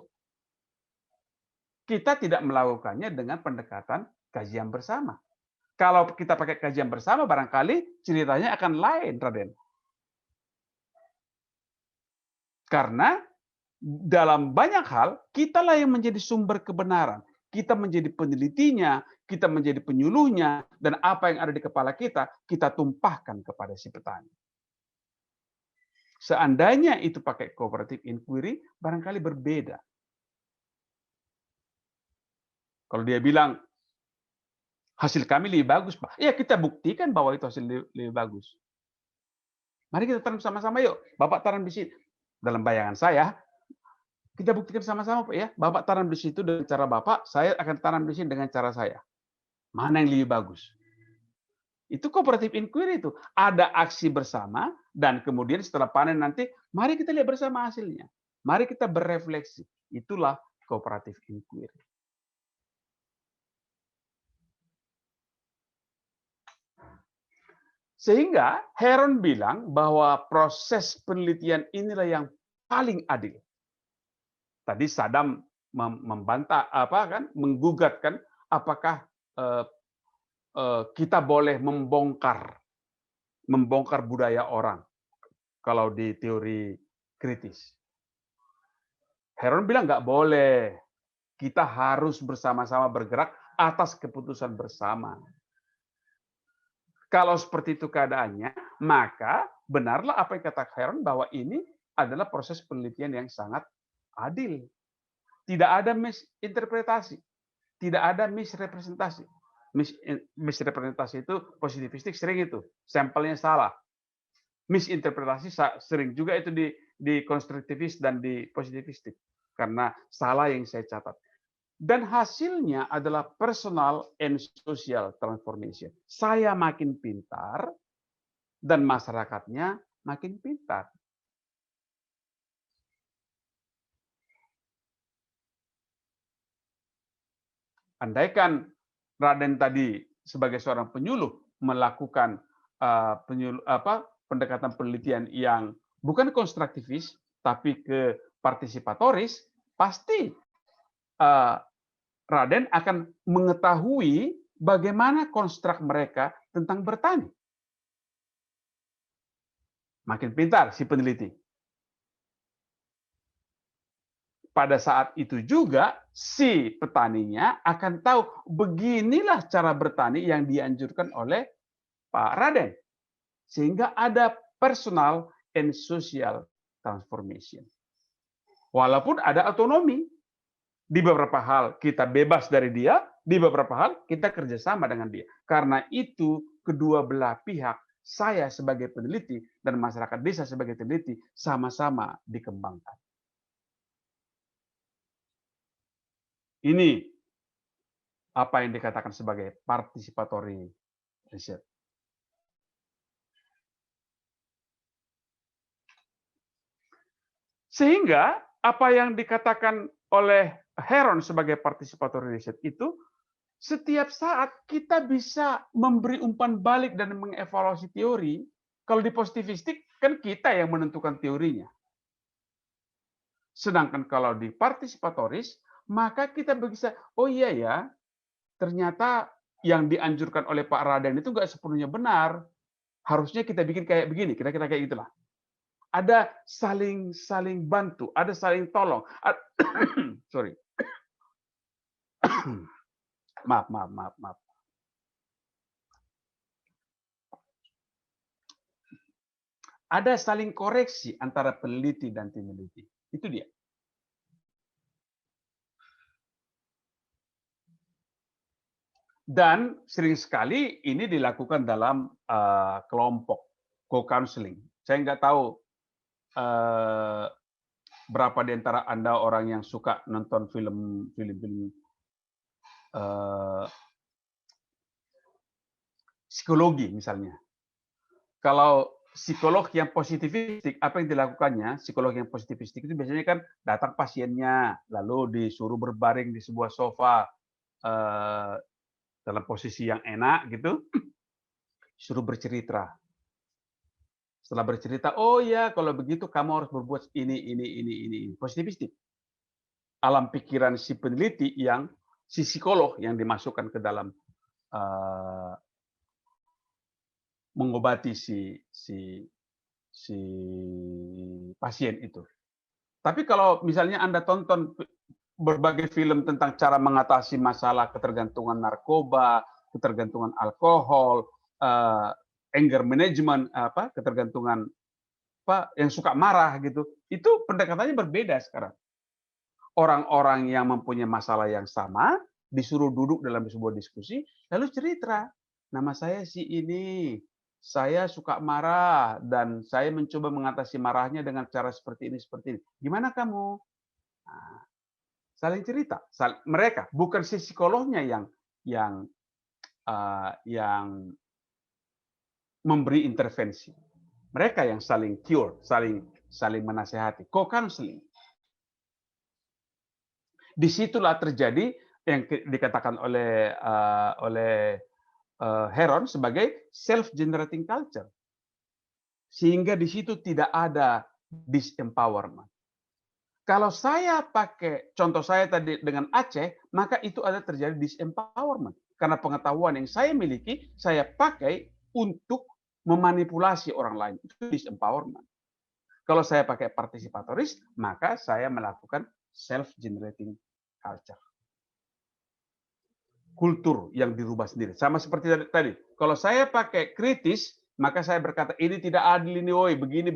Speaker 1: Kita tidak melakukannya dengan pendekatan kajian bersama. Kalau kita pakai kajian bersama, barangkali ceritanya akan lain, Raden. Karena dalam banyak hal, kitalah yang menjadi sumber kebenaran. Kita menjadi penelitinya, kita menjadi penyuluhnya, dan apa yang ada di kepala kita tumpahkan kepada si petani. Seandainya itu pakai cooperative inquiry, barangkali berbeda. Kalau dia bilang, hasil kami lebih bagus, Pak. Ya, kita buktikan bahwa itu hasil lebih bagus. Mari kita tanam sama-sama yuk. Bapak tanam di sini. Dalam bayangan saya, kita buktikan sama-sama, Pak ya. Bapak tanam di situ dengan cara Bapak, saya akan tanam di sini dengan cara saya. Mana yang lebih bagus? Itu cooperative inquiry itu. Ada aksi bersama, dan kemudian setelah panen nanti, mari kita lihat bersama hasilnya. Mari kita berefleksi. Itulah cooperative inquiry. Sehingga Heron bilang bahwa proses penelitian inilah yang paling adil. Tadi Saddam membantah menggugatkan apakah kita boleh membongkar budaya orang kalau di teori kritis. Heron bilang nggak boleh. Kita harus bersama-sama bergerak atas keputusan bersama. Kalau seperti itu keadaannya, maka benarlah apa yang kata Heron bahwa ini adalah proses penelitian yang sangat adil. Tidak ada misinterpretasi, tidak ada misrepresentasi. Misrepresentasi itu positivistik sering itu, sampelnya salah. Misinterpretasi sering juga itu di konstruktivis dan di positivistik, karena salah yang saya catat. Dan hasilnya adalah personal and social transformation. Saya makin pintar dan masyarakatnya makin pintar. Andaikan Raden tadi sebagai seorang penyuluh melakukan pendekatan penelitian yang bukan konstruktivis tapi ke partisipatoris, pasti Raden akan mengetahui bagaimana konstruk mereka tentang bertani. Makin pintar si peneliti. Pada saat itu juga si petaninya akan tahu beginilah cara bertani yang dianjurkan oleh Pak Raden. Sehingga ada personal and social transformation. Walaupun ada otonomi. Di beberapa hal kita bebas dari dia, di beberapa hal kita kerjasama dengan dia. Karena itu kedua belah pihak, saya sebagai peneliti dan masyarakat desa sebagai peneliti, sama-sama dikembangkan. Ini apa yang dikatakan sebagai participatory research. Sehingga apa yang dikatakan oleh Heron sebagai participatory research itu, setiap saat kita bisa memberi umpan balik dan mengevaluasi teori. Kalau di positivistik, Kan kita yang menentukan teorinya. Sedangkan kalau di partisipatoris, maka kita bisa, oh iya ya, ternyata yang dianjurkan oleh Pak Raden itu nggak sepenuhnya benar. Harusnya kita bikin kayak begini, kira-kira kayak gitulah. Ada saling bantu, ada saling tolong. Sorry. maaf. Ada saling koreksi antara peneliti dan tim peneliti. Itu dia. Dan sering sekali ini dilakukan dalam kelompok co-counseling. Saya nggak tahu berapa di antara Anda orang yang suka nonton film psikologi misalnya. Kalau psikolog yang positivistik, apa yang dilakukannya? Psikolog yang positivistik itu biasanya kan datang pasiennya, lalu disuruh berbaring di sebuah sofa dalam posisi yang enak gitu, suruh bercerita. Setelah bercerita, oh ya kalau begitu kamu harus berbuat ini. Positivistik. Alam pikiran si peneliti si psikolog yang dimasukkan ke dalam mengobati si pasien itu. Tapi kalau misalnya Anda tonton berbagai film tentang cara mengatasi masalah ketergantungan narkoba, ketergantungan alkohol, anger management, ketergantungan yang suka marah gitu, itu pendekatannya berbeda sekarang. Orang-orang yang mempunyai masalah yang sama disuruh duduk dalam sebuah diskusi, lalu cerita, nama saya si ini, saya suka marah dan saya mencoba mengatasi marahnya dengan cara seperti ini. Gimana kamu? Nah, saling cerita, mereka bukan si psikolognya yang memberi intervensi. Mereka yang saling cure, saling menasehati, co-counseling. Disitulah terjadi yang dikatakan oleh Heron sebagai self-generating culture. Sehingga di situ tidak ada disempowerment. Kalau saya pakai, contoh saya tadi dengan Aceh, maka itu ada terjadi disempowerment. Karena pengetahuan yang saya miliki, saya pakai untuk memanipulasi orang lain. Itu disempowerment. Kalau saya pakai partisipatoris, maka saya melakukan self-generating culture. Kultur yang dirubah sendiri. Sama seperti tadi. Kalau saya pakai kritis, maka saya berkata, ini tidak adil ini, woi, begini.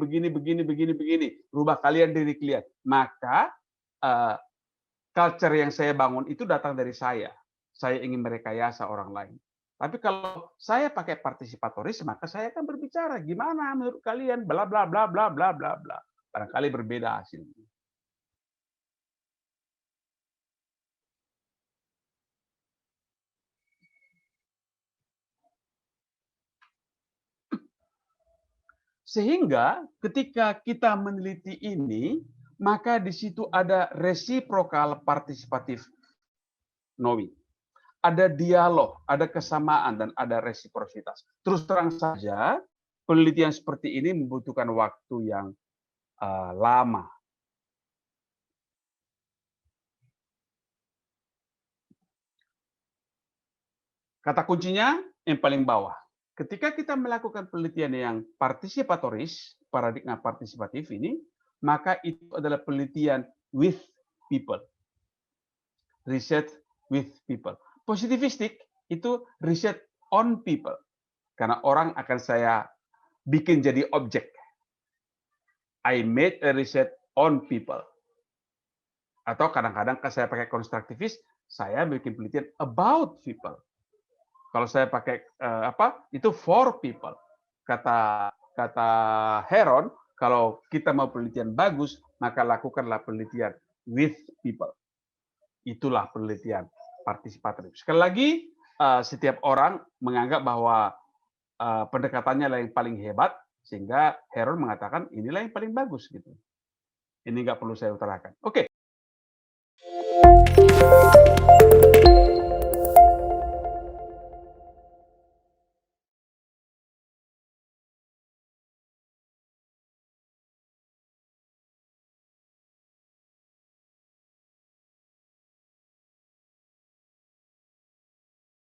Speaker 1: Rubah kalian diri kalian. Maka culture yang saya bangun itu datang dari saya. Saya ingin merekayasa orang lain. Tapi kalau saya pakai partisipatoris, maka saya akan berbicara, gimana menurut kalian, bla bla bla bla bla bla bla. Barangkali berbeda hasilnya. Sehingga ketika kita meneliti ini, maka di situ ada reciprocal participative knowing. Ada dialog, ada kesamaan, dan ada resiprositas. Terus terang saja, penelitian seperti ini membutuhkan waktu yang lama. Kata kuncinya yang paling bawah. Ketika kita melakukan penelitian yang partisipatoris, paradigma partisipatif ini, maka itu adalah penelitian with people. Research with people. Positivistik itu riset on people. Karena orang akan saya bikin jadi objek. I made a research on people. Atau kadang-kadang saya pakai konstruktivis, saya bikin penelitian about people. Kalau saya pakai itu for people. Kata Heron, kalau kita mau penelitian bagus, maka lakukanlah penelitian with people. Itulah penelitian partisipatif. Sekali lagi, setiap orang menganggap bahwa pendekatannya lah yang paling hebat, sehingga Heron mengatakan inilah yang paling bagus gitu. Ini nggak perlu saya utarakan. Oke.